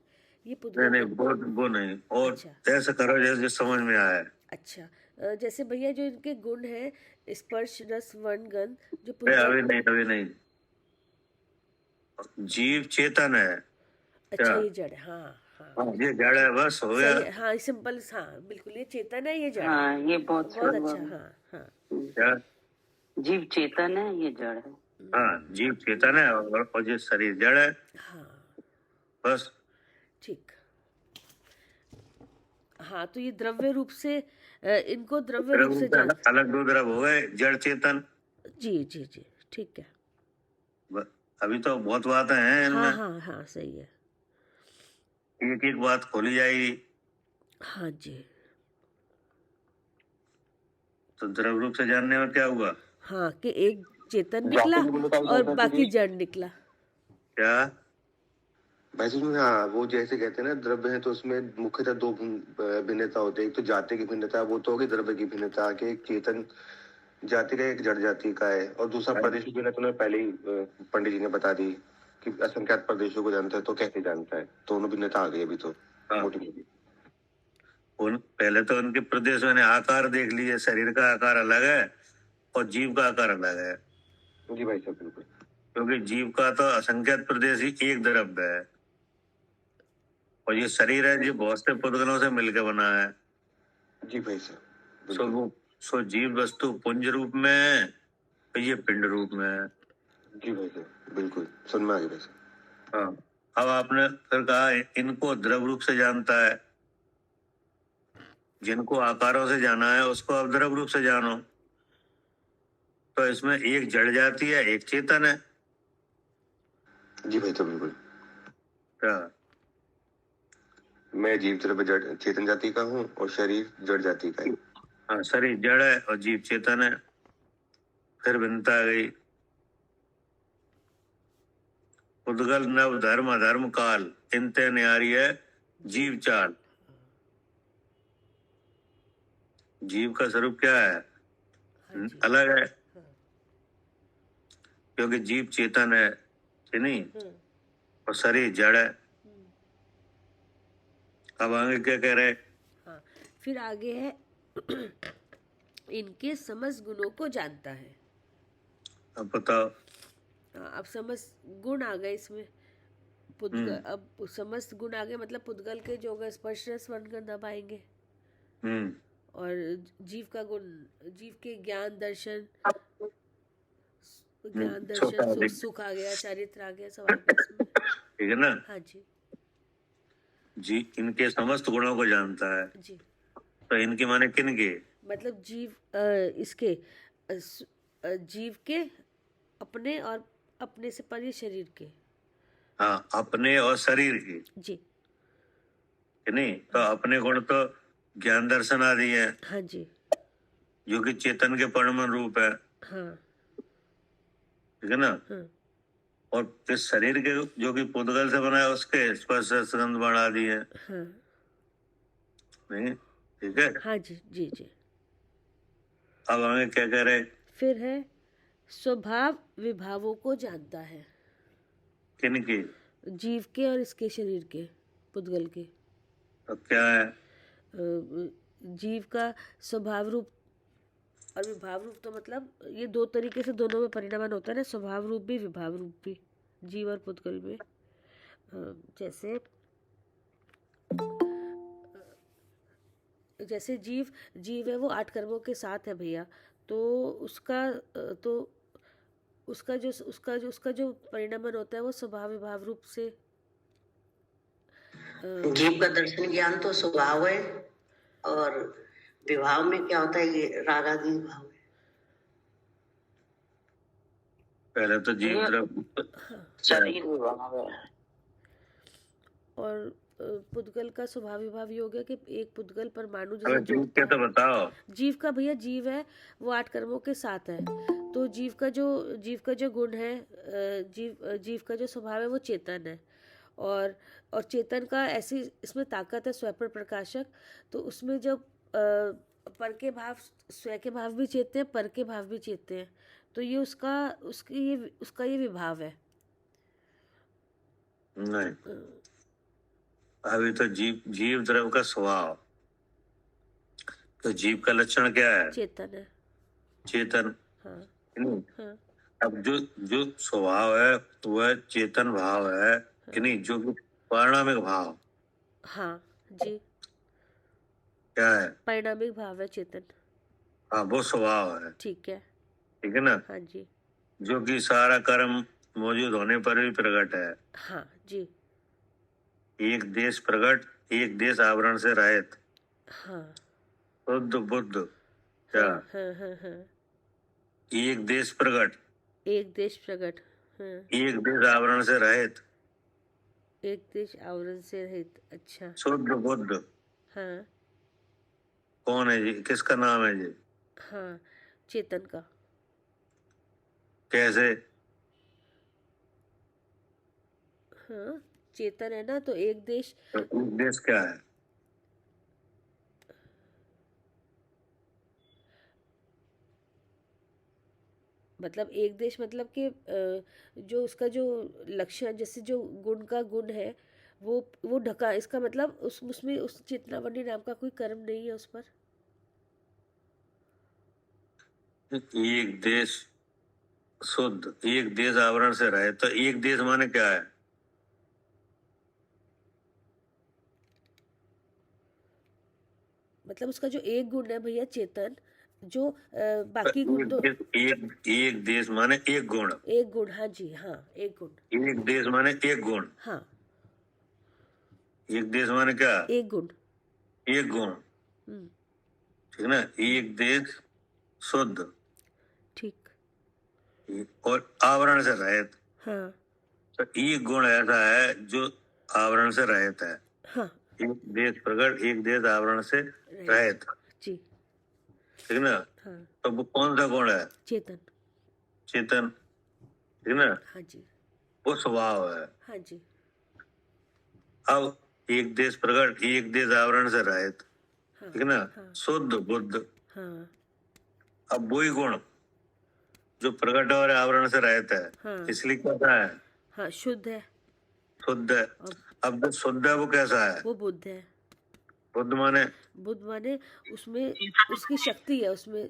ये पुद्गल। नहीं, वो नहीं, और अच्छा। ऐसा करो जैसे समझ में आया। अच्छा, जैसे भैया जो इनके गुण है, स्पर्श, रस, वर्ण, गंध, जो अभी नहीं, जीव चेतन है। अच्छा क्या? ये जड़ है, हाँ हाँ हाँ, ये जड़ है, बस हो गया। सही है, हाँ सिंपल, हाँ बिल्कुल, ये चेतन है, ये जड़ है। हाँ, ये बहुत बहुत सुंदर अच्छा, है। हाँ हाँ क्या? जीव चेतन है, ये जड़ है। हाँ, जीव चेतन है और ये शरीर जड़ है, हाँ बस। ठीक। हाँ तो ये द्रव्य रूप से इनको द्रव्य रूप से जान, अलग दो द्रव हो गए, जड़ चेतन। जी जी जी ठीक है। अभी तो बहुत बातें हैं हाँ इनमें, हाँ हाँ सही है, एक एक बात खोली जाएगी। हाँ जी। तो द्रव रूप से जानने में क्या हुआ? हाँ कि एक चेतन निकला और बाकी जड़ निकला। क्या? भाई जी हाँ, वो जैसे कहते हैं ना द्रव्य है तो उसमें मुख्यतः दो भिन्नता होती है। एक तो जाति की भिन्नता, वो तो होगी द्रव्य की भिन्नता कि एक चेतन जाति का एक जड़ जाति का है, और दूसरा प्रदेश की भिन्नता उन्होंने पहले ही पंडित जी ने बता दी कि असंख्यात प्रदेशों को जानता है तो कैसे जानता है। दोनों भिन्नता आ गई अभी तो हाँ। मोटी मोटी। पहले तो उनके प्रदेश में आकार देख लीजिए, शरीर का आकार अलग है और जीव का आकार अलग है। जी भाई साहब बिल्कुल। क्योंकि जीव का तो असंख्यात प्रदेश ही एक द्रव्य है, और ये शरीर है जो बहुत से पुद्गलों से मिलकर बना है। जी भाई साहब सो जीव वस्तु पुंज रूप में है, तो ये पिंड रूप में है। जी भाई साहब बिल्कुल, सुन में आ गई भाई साहब। हाँ, अब आपने फिर कहा इनको द्रव रूप से जानता है, जिनको आकारों से जाना है उसको अब द्रव रूप से जानो। तो इसमें एक जड़ जाती है, एक चेतन है। जी भाई तो बिल्कुल। क्या? मैं जीव द्रव्य जड़ चेतन जाति का हूँ और शरीर जड़ जाति का है। हाँ, शरीर जड़ है और जीव चेतन है। फिर भिन्नता आ गई। उद्गल नव धर्म अधर्म काल इनते न्यारी है जीव चाल। जीव का स्वरूप क्या है? हाँ जी। अलग है, हाँ। क्योंकि जीव चेतन है कि नहीं, और शरीर जड़ है। अब आगे क्या कह रहे? हाँ फिर आगे है इनके समस्त गुणों को जानता है। अब बताओ। हाँ, अब समस्त गुण आ गए इसमें, पुद्गल, अब समस्त गुण आ गए, मतलब पुद्गल के जो होगा स्पर्श रस वर्ण गंध अब आएंगे, और जीव का गुण, जीव के ज्ञान दर्शन, सुख आ गया, चारित्र आ गया, सब आ गया इसमें। ठीक है ना? हाँ जी जी, इनके समस्त गुणों को जानता है। जी, तो इनके माने किन के? मतलब जीव इसके जीव के अपने और अपने से परे शरीर के। हाँ, अपने और शरीर के, जी कि नहीं? तो अपने गुण तो ज्ञान दर्शन आदि है, हाँ जी जो कि चेतन के परमाणु रूप है। हाँ ठीक है ना? हाँ और इस शरीर के जो कि पुद्गल से बना है उसके स्पर्श रस गंध वर्ण आदि है। हाँ नहीं? ठीक है। हाँ जी जी जी। अब हमें क्या कह रहे? फिर है स्वभाव विभावों को जानता है, किन के? जीव के और इसके शरीर के, पुद्गल के। तो क्या है? जीव का स्वभाव रूप और विभाव रूप, तो मतलब ये दो तरीके से दोनों में परिणाम होता है ना, स्वभाव रूप भी विभाव रूप भी, जीव और पुद्गल में। जैसे जीव है वो 8 कर्मों के साथ है भैया, तो उसका जो परिणामन होता है वो स्वभाव विभाव रूप से। जीव का दर्शन ज्ञान तो स्वभाव है, और विभाव में क्या होता है, ये रागादि भाव है। पहले तो जीव शरीर विभाव है, और पुद्गल का स्वभाव विभाव ये हो गया कि एक पुद्गल परमाणु अगर जीव क्या तो बताओ। जीव का भैया, जीव है वो 8 कर्मों के साथ है, तो जीव का जो गुण है, जीव का जो स्वभाव है वो चेतन है, और चेतन का ऐसी इसमें ताकत है स्वयं प्रकाशक, तो उसमें जब पर के भाव, स्वयं के भाव भी चेतते हैं, पर के भाव भी चेतते हैं, तो ये उसका ये विभाव है। नहीं, अभी तो जीव द्रव का स्वभाव, तो जीव का लक्षण क्या है? चेतन है। चेतन। हाँ नहीं? हाँ अब जो स्वभाव है वह चेतन भाव है, कि नहीं? जो पारिणामिक भाव हाँ जी, क्या है? परिणामिक भाव है चेतन। हाँ, वो स्वभाव है, ठीक है। ठीक है ना, हाँ जी। जो कि सारा कर्म मौजूद होने पर भी प्रकट है। हाँ जी। एक देश प्रकट, एक देश आवरण से रहित, हाँ शुद्ध बुद्ध। क्या? हाँ हाँ हाँ हाँ। एक देश प्रकट, एक देश प्रकट। हाँ, एक देश आवरण से रहित, एक देश आवरण से रहित। अच्छा। शुद्ध बुद्ध। हाँ कौन है जी? किसका नाम है जी? हाँ, चेतन का। कैसे? हाँ, चेतन है ना, तो एक देश तो एक देश क्या है? मतलब एक देश मतलब कि जो उसका जो लक्षण, जैसे जो गुण का गुण है, वो ढका, इसका मतलब उसमें उस चेतनावनी नाम का कोई कर्म नहीं है उस पर। एक देश शुद्ध, एक देश आवरण से रहे, तो एक देश माने क्या है? मतलब उसका जो एक गुण है भैया चेतन, जो बाकी गुण तो एक देश माने एक गुण, एक गुण। हाँ जी, हाँ, एक गुण। एक देश माने एक गुण, हाँ, एक देश माने क्या? एक गुण। एक गुण, हम्म, ठीक ना। एक देश शुद्ध ठीक। और आवरण से रहित, हाँ तो एक गुण ऐसा है जो आवरण से रहित है। हाँ। एक देश प्रकट, एक देश आवरण से रहित, जी। ठीक ना। हाँ, तो वो कौन सा गुण है? चेतन। चेतन, ठीक ना। हाँ जी। वो स्वभाव है। हाँ जी। अब एक देश प्रकट, एक देश आवरण से रहित, हाँ ठीक ना, हाँ शुद्ध बुद्ध। हाँ अब वही गुण जो प्रकट और आवरण से रहता है, हाँ इसलिए कैसा है? हाँ, शुद्ध है। शुद्ध है। और अब जो शुद्ध है वो कैसा है? वो बुद्ध है। बुद्ध माने बुद्ध माने उसमें उसकी शक्ति है, उसमें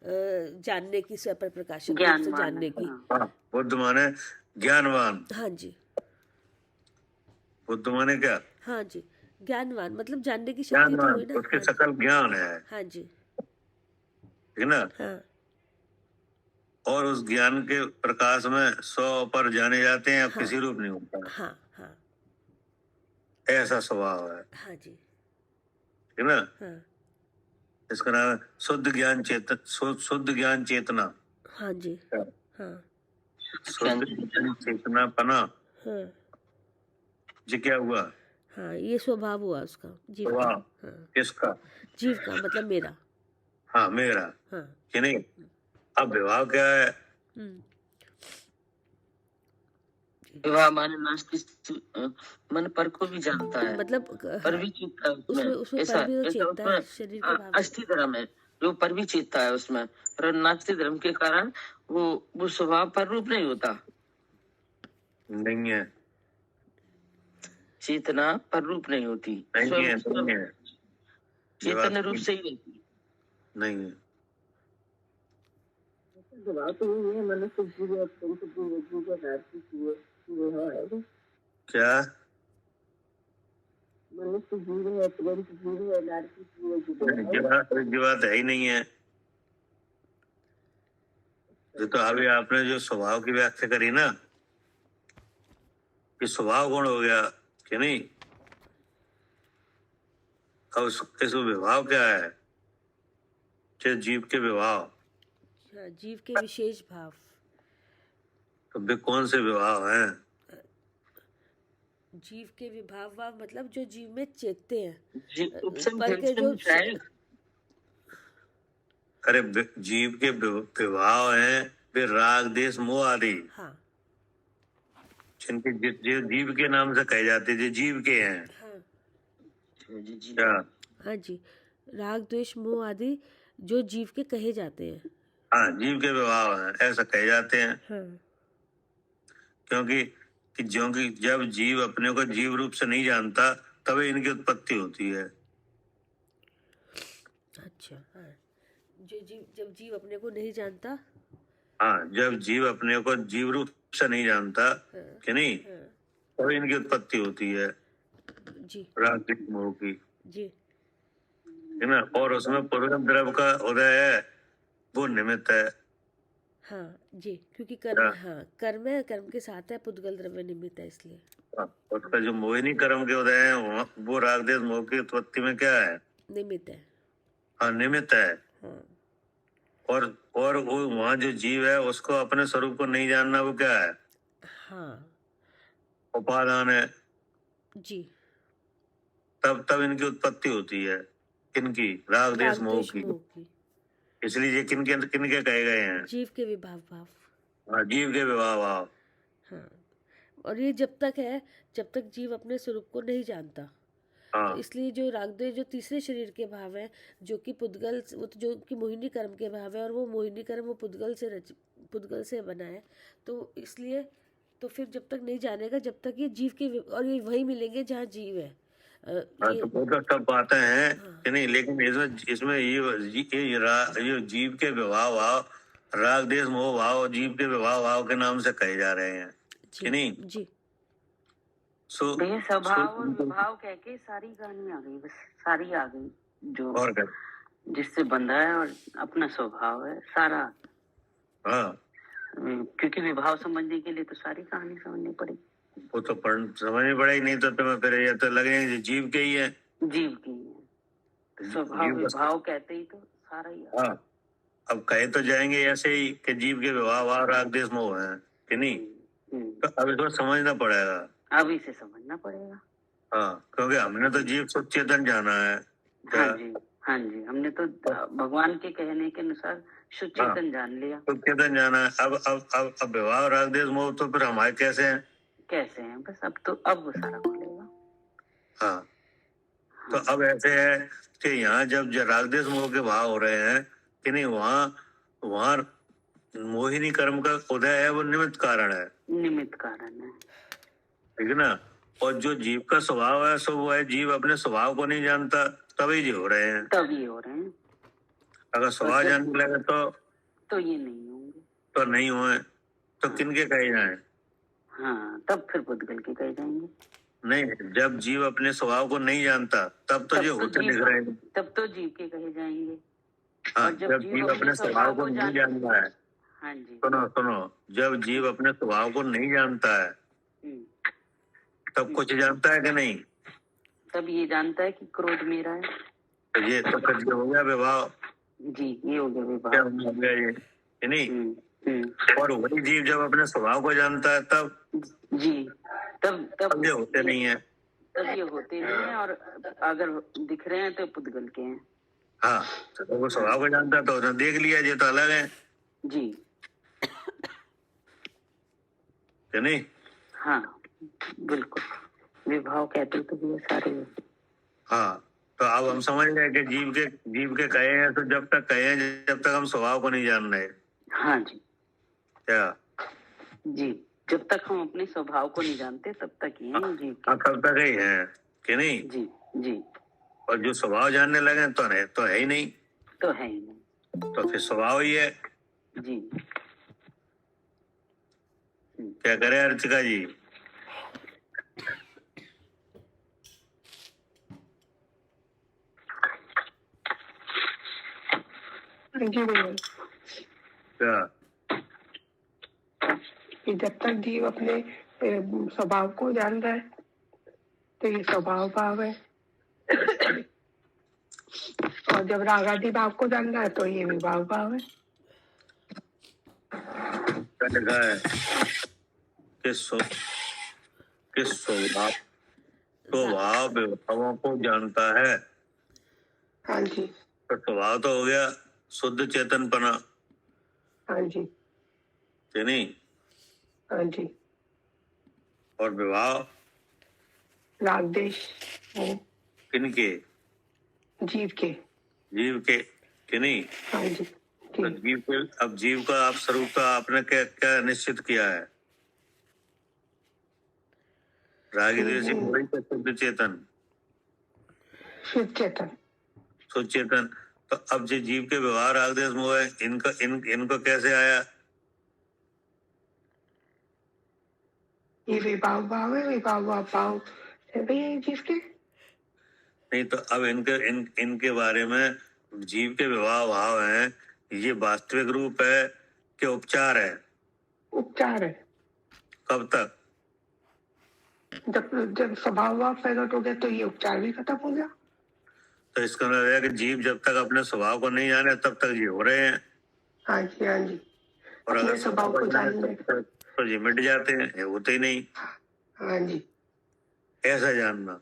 जानने की, स्वपर प्रकाशक रूप से ज्ञानवान। जानने की। हाँ, बुद्ध माने ज्ञानवान। हाँ जी। बुद्ध माने क्या? हाँ जी, ज्ञानवान मतलब जानने की शक्ति तो ज्ञानवान, हुई ना। उसके हाँ जी। सकल ज्ञान है, हाँ जी। ठीक ना। हाँ और उस ज्ञान के प्रकाश में 100 पर जाने जाते हैं, अब हाँ किसी रूप नहीं होता, हाँ हाँ ऐसा स्वभाव है, हाँ जी। ठीक ना। हाँ इसका नाम है शुद्ध ज्ञान चेतन, शुद्ध ज्ञान चेतना। हाँ जी। हाँ शुद्ध ज्ञान चेतना पना, हाँ जी क्या हुआ? हाँ, ये स्वभाव हुआ उसका, जीव का। स्वभाव हाँ, किसका? जीव का मतलब मेरा। हाँ, मेरा, हाँ। कि नहीं। अब विवाह क्या है? विवाह माने नास्तिक मन पर को भी जानता है, मतलब पर भी चेतता है उसमें ऐसा पर भी वो ऐसा चेतता है, उसमें शरीर के भाव से। अस्थि धर्म है जो पर भी चेतता है उसमें, पर नास्तिक धर्म के कारण वो स्वभाव पर रूप नहीं होता। नहीं है, चेतना पर रूप नहीं होती, नहीं है, नहीं है, चेतन रूप से ही रहती। नहीं है। स्वभाव तो यही है, मनुष्य जीव है, क्या? मनुष्य जीव है, तुरंत जीव है, नारकी जीव है, ये बात है ही नहीं है। जो तो अभी आपने जो स्वभाव की व्याख्या करी ना, कि स्वभाव गुण हो गया, कि नहीं। अब इस विभाव क्या है? जीव के विभाव, जीव के विशेष भाव। तो वे कौन से विभाव हैं? जीव के विभाव भाव मतलब जो जीव में चेतते हैं, उपसम पर के जो अरे जीव के विभाव हैं वे राग देश मोह आदि, हाँ जिनके जो जीव के नाम से कहे जाते, जो जीव के हैं। हाँ क्या? हाँ जी, राग द्वेष मोह आदि जो जीव के कहे जाते हैं। हाँ, जीव के विभाव हैं, ऐसा कहे जाते हैं। हाँ क्योंकि जब जीव अपने को जीव रूप से नहीं जानता, तभी इनकी उत्पत्ति होती है। अच्छा। हाँ, जब जीव अपने को नहीं जानता। हाँ, जब जीव अपने को जीव रूप से नहीं जानता, कि नहीं, तभी इनकी उत्पत्ति होती है, जी राग द्वेष मोह की, जी है ना। और उसमें पूर्वजन्म द्रव्य का उदय है, वो निमित्त है। हाँ जी, क्योंकि कर्म, हाँ कर्म है, कर्म के साथ है, पुद्गल द्रव्य निमित्त है, इसलिए उसका जो मोहिनी कर्म के उदय है, वो राग द्वेष मोह की उत्पत्ति में क्या है? निमित्त है। हाँ, निमित्त है। हाँ और वो वहाँ जो जीव है उसको अपने स्वरूप को नहीं जानना, वो क्या है? हाँ उपादान है। जी, तब इनकी उत्पत्ति होती है, किनकी? राग द्वेष मोह रागद्वेष की। मोह की, इसलिए ये किनके कहे गए हैं? जीव के विभाव भाव। हाँ, जीव के विवाह भाव। हाँ, और ये जब तक है, जब तक जीव अपने स्वरूप को नहीं जानता, हाँ तो इसलिए जो रागद्वेष जो तीसरे शरीर के भाव है, जो कि पुद्गल, वो तो जो कि मोहिनी कर्म के भाव है, और वो मोहिनी कर्म वो पुद्गल से बना है, तो इसलिए तो फिर जब तक नहीं जानेगा, जब तक ये जीव के और ये वही मिलेंगे जहाँ जीव है। हाँ, तो वो तो सब बातें हैं कि नहीं, लेकिन इसमें ये जीव के विवाह भाव, राग द्वेष मोह भाव जीव के विवाह भाव के नाम से कहे जा रहे हैं, कि नहीं? जी सो भैया स्वभाव और विभाव कह के सारी कहानी आ गई, बस सारी आ गई, जो और क्या? जिससे बंधा है और अपना स्वभाव है सारा। हाँ, क्योंकि विभाव समझने के लिए तो सारी कहानी समझनी पड़ेगी। वो तो समझनी पड़ेगी, नहीं तो तुम्हें फिर ये तो लगेंगे जीव के ही है। जीव की है, तो स्वभाव जीव बस- विभाव कहते ही तो सारा ही आ हाँ, अब कहे तो जाएंगे ऐसे ही कि जीव के विवाह भाव राग द्वेष मोह है, कि नहीं? तो अब इसको समझना पड़ेगा। अब इसे समझना पड़ेगा। हाँ, क्योंकि हमने तो जीव शुद्ध चेतन जाना है। क्या? हाँ जी, हाँ जी, हमने तो भगवान के कहने के अनुसार शुद्ध चेतन जान लिया। शुद्ध चेतन जाना है। अब विवाह राग द्वेष मोह तो फिर हमारे कैसे हैं? कैसे हैं, बस अब वो सारा खुलेगा। हाँ, तो अब ऐसे है कि यहाँ जब राग द्वेष मोह के भाव हो रहे हैं, कि नहीं, वहाँ मोहिनी कर्म का उदय है, वो निमित्त कारण है, निमित्त कारण है। ठीक है ना। और जो जीव का स्वभाव है, सो वो है, जीव अपने स्वभाव को नहीं जानता, तभी ये हो रहे हैं। तभी हो रहे हैं, अगर स्वभाव जानने लगे तो ये नहीं होंगे, तो नहीं हुए, तो किनके कहे जाए? हाँ, तब फिर पुद्गल के कहे जाएंगे। नहीं, जब जीव अपने स्वभाव को नहीं जानता, तब तो ये होते दिख रहे हैं। तब तो जीव के कहे जाएंगे। हाँ, और जब जीव अपने स्वभाव को नहीं जानता है, हाँ जी, सुनो, जब जीव अपने स्वभाव को नहीं जानता है, तब कुछ जानता है कि नहीं? तब ये जानता है कि क्रोध मेरा है। तो ये तो फिर ये हो गया विभाव। जी, ये हो गया विभाव। क्या हो गया ये, कि नहीं? और वही जीव जब अपने स्वभाव को जानता है, तब जी, तब ये होते नहीं है। तब ये होते नहीं है, और अगर दिख रहे हैं तो पुद्गल के हैं। हाँ, तो वो स्वभाव को जानता है तो उसने देख लिया, ये तो अलग है, जी, कि नहीं? हाँ बिल्कुल, विभाव कहते तो ये सारे। हाँ, तो अब हम समझ गए कि जीव के कहे हैं, तो जब तक कहे हैं जब तक हम स्वभाव को नहीं जान रहे। हाँ जी, क्या? जी, जब तक हम अपने स्वभाव को नहीं जानते तब तक ही हैं जीव के। तब तक ही है, कि नहीं? जी जी, और जो स्वभाव जानने लगे तो है ही नहीं, तो है ही नहीं। तो फिर स्वभाव ही है। जी, क्या करे अर्चिका जी? जी भैया, क्या? कि जब तक जीव अपने स्वभाव को जान रहा है तो ये स्वभाव भाव है, और जब रागादि भाव को जान रहा है तो ये विभाव भाव है। क्या लिखा है कि स्वभाव विभावों को जानता है। हाँ जी, तो स्वभाव तो हो गया शुद्ध चेतनपना, हाँ जी, कि नहीं? हाँ जी, और विभाव राग देश किनके? जीव के। जीव के, कि नहीं? हाँ जी, तो अब जीव का आप स्वरूप का आपने क्या निश्चित किया है? रागी द्वेषी वही तो शुद्ध चेतन, शुद्ध चेतन। शुद्ध चेतन। तो अब जो जीव के व्यवहार राग द्वेष मोह है, इनको कैसे आया? ये विभाव भाव है, विभाव भाव है भैया ये जीव के। नहीं तो अब इनके बारे में जीव के विवाह भाव हैं, ये वास्तविक रूप है कि उपचार है? उपचार है। कब तक? जब स्वभाव भाव प्रकट हो गया तो ये उपचार भी खत्म हो गया। तो इसका मतलब है कि जीव जब तक अपने स्वभाव को नहीं जाने तब तक ये हो रहे हैं, हाँ जी, हाँ जी। और अपने अगर स्वभाव को जान ले तो ये मिट जाते हैं, ये होते ही नहीं। हाँ जी। ऐसा जानना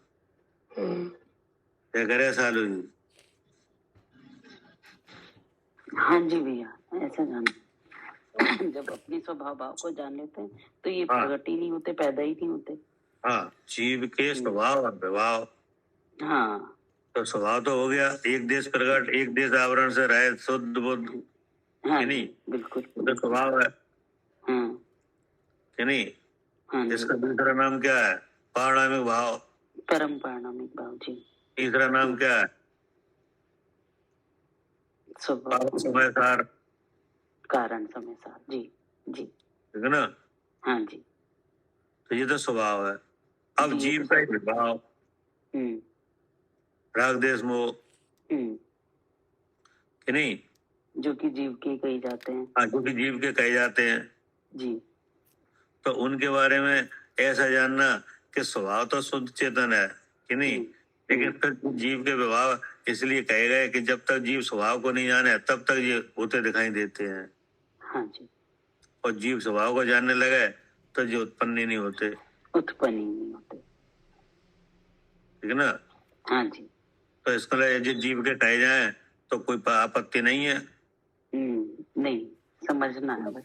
क्या करे सालू जी? हाँ जी भैया, ऐसा जाना। जब अपने स्वभाव भाव को जान लेते हैं तो ये हाँ। प्रकट ही नहीं होते, पैदा ही नहीं होते। हाँ, जीव के स्वभाव और विभाव। हाँ तो स्वभाव तो हो गया, एक देश प्रकट, एक देश आवरण से रहे, शुद्ध बुद्ध, हाँ कि नहीं? बिल्कुल। तो स्वभाव है हाँ कि नहीं? हाँ जी। इसका दूसरा नाम क्या है? पारणामिक भाव। परम पारणामिक भाव जी। तीसरा नाम क्या है? स्वभाव समय सार, कारण समय सार जी जी। ठीक है ना? हाँ जी। तो ये तो स्वभाव है। अब जीव का ही विभाव, राग देश मोह, कि नहीं? जो कि जीव के कहे जाते हैं। हाँ, जो कि जीव के कहे जाते हैं जी। तो उनके बारे में ऐसा जानना कि स्वभाव तो शुद्ध चेतन है, कि नहीं? लेकिन फिर जीव के विभाव इसलिए कहे गए कि जब तक जीव स्वभाव को नहीं जाने तब तक ये होते दिखाई देते हैं, हाँ जी। और जीव स्वभाव को जानने लगे तो ये उत्पन्न ही नहीं होते, उत्पन्न ही नहीं होते। ठीक है ना? हाँ जी। तो इसको लिए जीव के कहे जाए तो कोई आपत्ति नहीं है। नहीं, समझना है बस।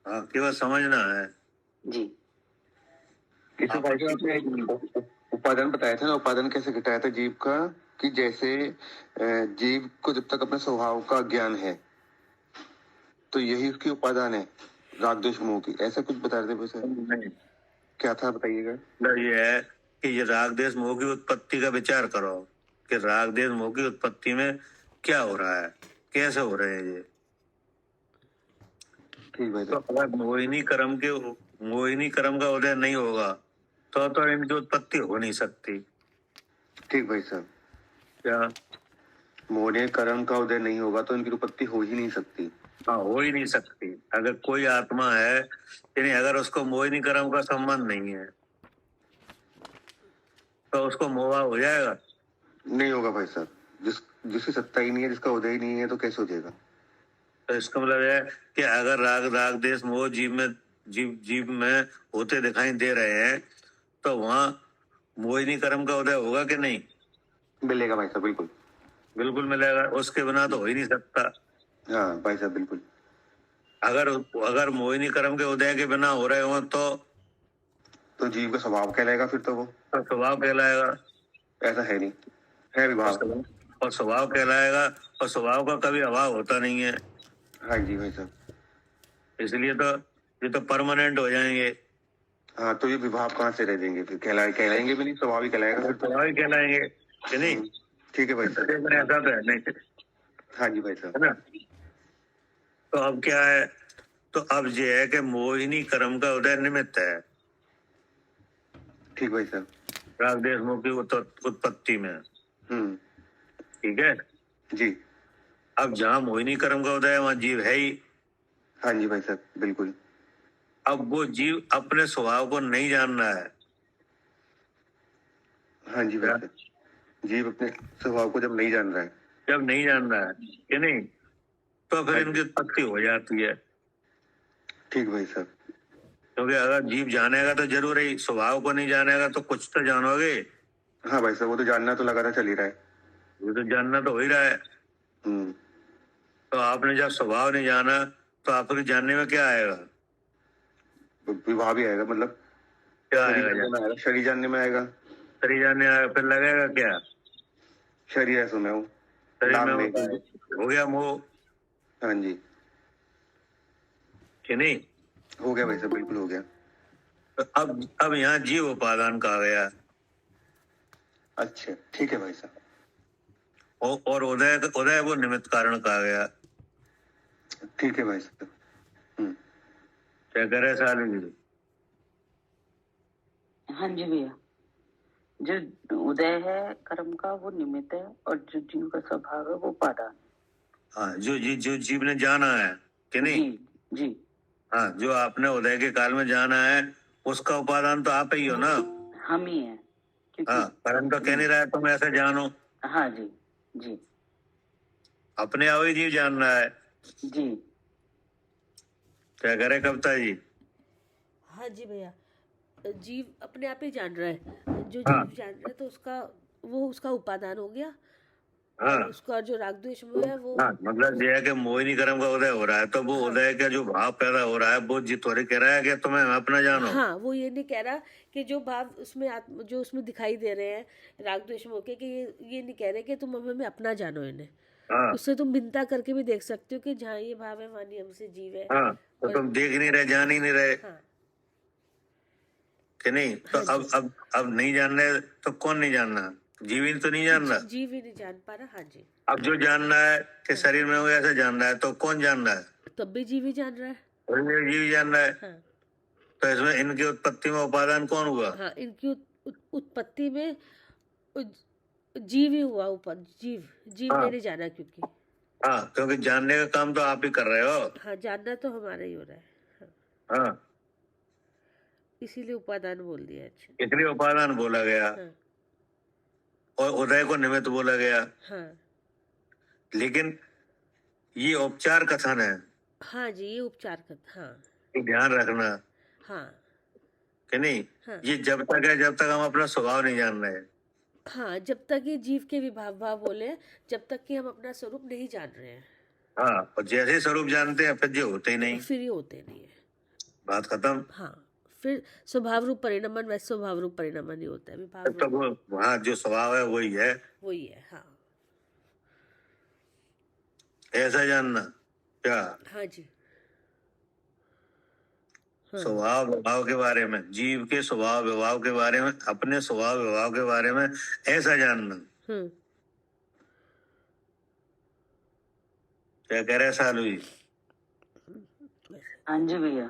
हाँ, केवल समझना है जी। इसमें भाई साहब आपने एक उपादान बताया था ना, उपादान कैसे घटाया था जीव का, कि जैसे जीव को जब तक अपने स्वभाव का ज्ञान है तो यही उसकी उपादान है, राग द्वेष मोह की, ऐसा कुछ बता रहे थे भाई साहब? नहीं, क्या था बताइएगा। ये है कि ये राग देश मोह की उत्पत्ति का विचार करो कि राग देश मोह की उत्पत्ति में क्या हो रहा है, कैसे हो रहे हैं ये। ठीक भाई तो साहब। अगर मोहिनी कर्म का उदय नहीं होगा तो इनकी उत्पत्ति हो नहीं सकती। ठीक भाई साहब। क्या? मोहनीय कर्म का उदय नहीं होगा तो इनकी उत्पत्ति हो ही नहीं सकती। हाँ, हो ही नहीं सकती। अगर कोई आत्मा है, यानी अगर उसको मोहिनी कर्म का संबंध नहीं है तो उसको मोह हो जाएगा? नहीं होगा भाई साहब। जिसकी सत्ता ही नहीं है, जिसका उदय ही नहीं है, तो कैसे हो जाएगा? तो इसका मतलब है कि अगर राग देश मोह जीव में होते दिखाई दे रहे हैं तो वहाँ मोहिनी कर्म का उदय होगा कि नहीं? मिलेगा भाई साहब, बिल्कुल बिल्कुल मिलेगा, उसके बिना तो हो ही नहीं सकता। हाँ भाई साहब, बिल्कुल। अगर मोहिनी कर्म के उदय के बिना हो रहे हो तो जीव का स्वभाव कहलाएगा, फिर तो वो स्वभाव कहलाएगा। ऐसा है नहीं, है विभाग, और स्वभाव कहलाएगा, और स्वभाव का कभी अभाव होता नहीं है। हाँ जी भाई साहब। इसलिए तो ये तो परमानेंट हो जाएंगे। हाँ, तो ये विभाग कहाँ से रह जाएंगे फिर? कहलाएंगे भी नहीं, स्वभाव ही कहलाएगा फिर तो। स्वभाव ही कहलाएंगे कि नहीं? ठीक है भाई साहब। ऐसा तो है नहीं? हाँ जी भाई साहब। है ना? तो अब क्या है? तो अब ये है कि मोहिनी कर्म का उदय निमित्त है ठीक भाई साहब। राग देश मोह की उत्पत्ति में। ठीक है जी। अब जहाँ मोहिनी कर्म का उदय है वहाँ जीव है ही। हाँ जी भाई साहब, बिल्कुल। अब वो जीव अपने स्वभाव को नहीं जान रहा है। हाँ जी भाई साहब, जीव अपने स्वभाव को जब नहीं जान रहा है कि नहीं, तो फिर इनकी उत्पत्ति हो जाती है। ठीक भाई साहब। क्योंकि अगर जीव जानेगा तो जरूर ही, स्वभाव को नहीं जानेगा तो कुछ तो जानोगे। हाँ भाई साहब, वो तो जानना तो लगातार चल ही रहा है। वो तो जानना तो हो ही रहा है। तो आपने जब स्वभाव नहीं जाना तो आपके जानने में क्या आएगा? विवाह भी आएगा, मतलब क्या आएगा? शरीर जानने में आएगा। शरीर जानने आएगा, फिर लगेगा क्या? शरीर है, सुना हूँ, शरीर में हो गया मोह। हाँ जी, कि नहीं? हो गया भाई साहब, बिल्कुल हो गया। तो अब यहाँ जीव उपादान कहा गया। अच्छा, ठीक है भाई साहब। और उदय वो निमित्त कारण कहा गया। ठीक है भाई साहब। क्या करे सालू जी? हाँ जी भैया, जो उदय है कर्म का वो निमित्त है और जो जीव का स्वभाव है वो उपादान। हाँ, जो जीव ने जाना है कि नहीं, जी जी हाँ, जो आपने उदय के काल में जाना है उसका उपादान तो आप ही हो ना। हम ही है, क्योंकि हाँ, कर्म तो कह नहीं रहा है तुम ऐसे जानो, हाँ जी जी अपने आप ही जीव जान रहा है। जी क्या करे कविता जी? हाँ जी भैया, जीव अपने आप ही जान रहा है, जो हाँ। जीव जान रहा है तो उसका उपादान हो गया। हाँ और उसका जो राग द्वेष मोह है वो हाँ, मतलब ये है कि मोहिनी कर्म का उदय हो रहा है, तो वो हाँ। उदय का जो भाव पैदा हो रहा है वो जितोरे कह रहा है कि तुम्हें अपना जानो। हाँ, वो ये नहीं कह रहा कि जो भाव उसमें जो उसमें दिखाई दे रहे हैं राग द्वेष मोह के, कि ये नहीं कह रहे कि तुम हमें अपना जानो इन्हें। हाँ उससे तुम भिन्नता करके भी देख सकते हो कि जहाँ ये भाव है वहाँ नियम से जीव है। हाँ, तो तुम देख नहीं रहे, जान ही नहीं रहे हाँ कि नहीं। तो हाँ जी। अब नहीं जान रहे तो कौन नहीं जानना? जीव ही तो नहीं जान रहा। जीव ही नहीं जान पा रहा। हाँ जी, अब जो जानना है कि शरीर में हो ऐसे जान रहा है, तो कौन जान रहा है? तब भी जीव ही जान रहा है। जीव ही जान रहा है। हाँ तो इसमें इनकी उत्पत्ति में उपादान कौन हुआ? हाँ, इनकी उत्पत्ति में जीव ही हुआ। ऊपर जीव हाँ। ने नहीं जाना, क्योंकि हाँ, क्योंकि जानने का काम तो आप ही कर रहे हो। हाँ, जानना तो हमारा ही हो रहा है। हाँ, इसीलिए उपादान बोल दिया। अच्छा, इसलिए उपादान बोला गया हाँ और उदय को निमित्त बोला गया। हाँ लेकिन ये उपचार कथन है, हाँ जी, ये उपचार कर। हाँ ये ध्यान रखना हाँ कि नहीं। हाँ ये जब तक है जब तक हम अपना स्वभाव नहीं जान रहे। हाँ, जब तक ये जीव के विभाव भाव बोले, जब तक कि हम अपना स्वरूप नहीं जान रहे हैं, हाँ, और जैसे ही स्वरूप जानते हैं फिर जो होते ही नहीं, फिर ये होते नहीं है। बात खत्म। हाँ, फिर स्वभाव रूप परिणमन वैसे स्वभाव रूप परिणमन ही होता है। विभाव तो वो वहाँ जो स्वभाव है वही है, वही है। हाँ ऐसा जानना क्या। हाँ जी। हाँ स्वभाव विभाव के बारे में, जीव के स्वभाव विभाव के बारे में, अपने स्वभाव विभाव के बारे में ऐसा जानना। क्या कह रहे हैं सालू जी? हाँ जी भैया,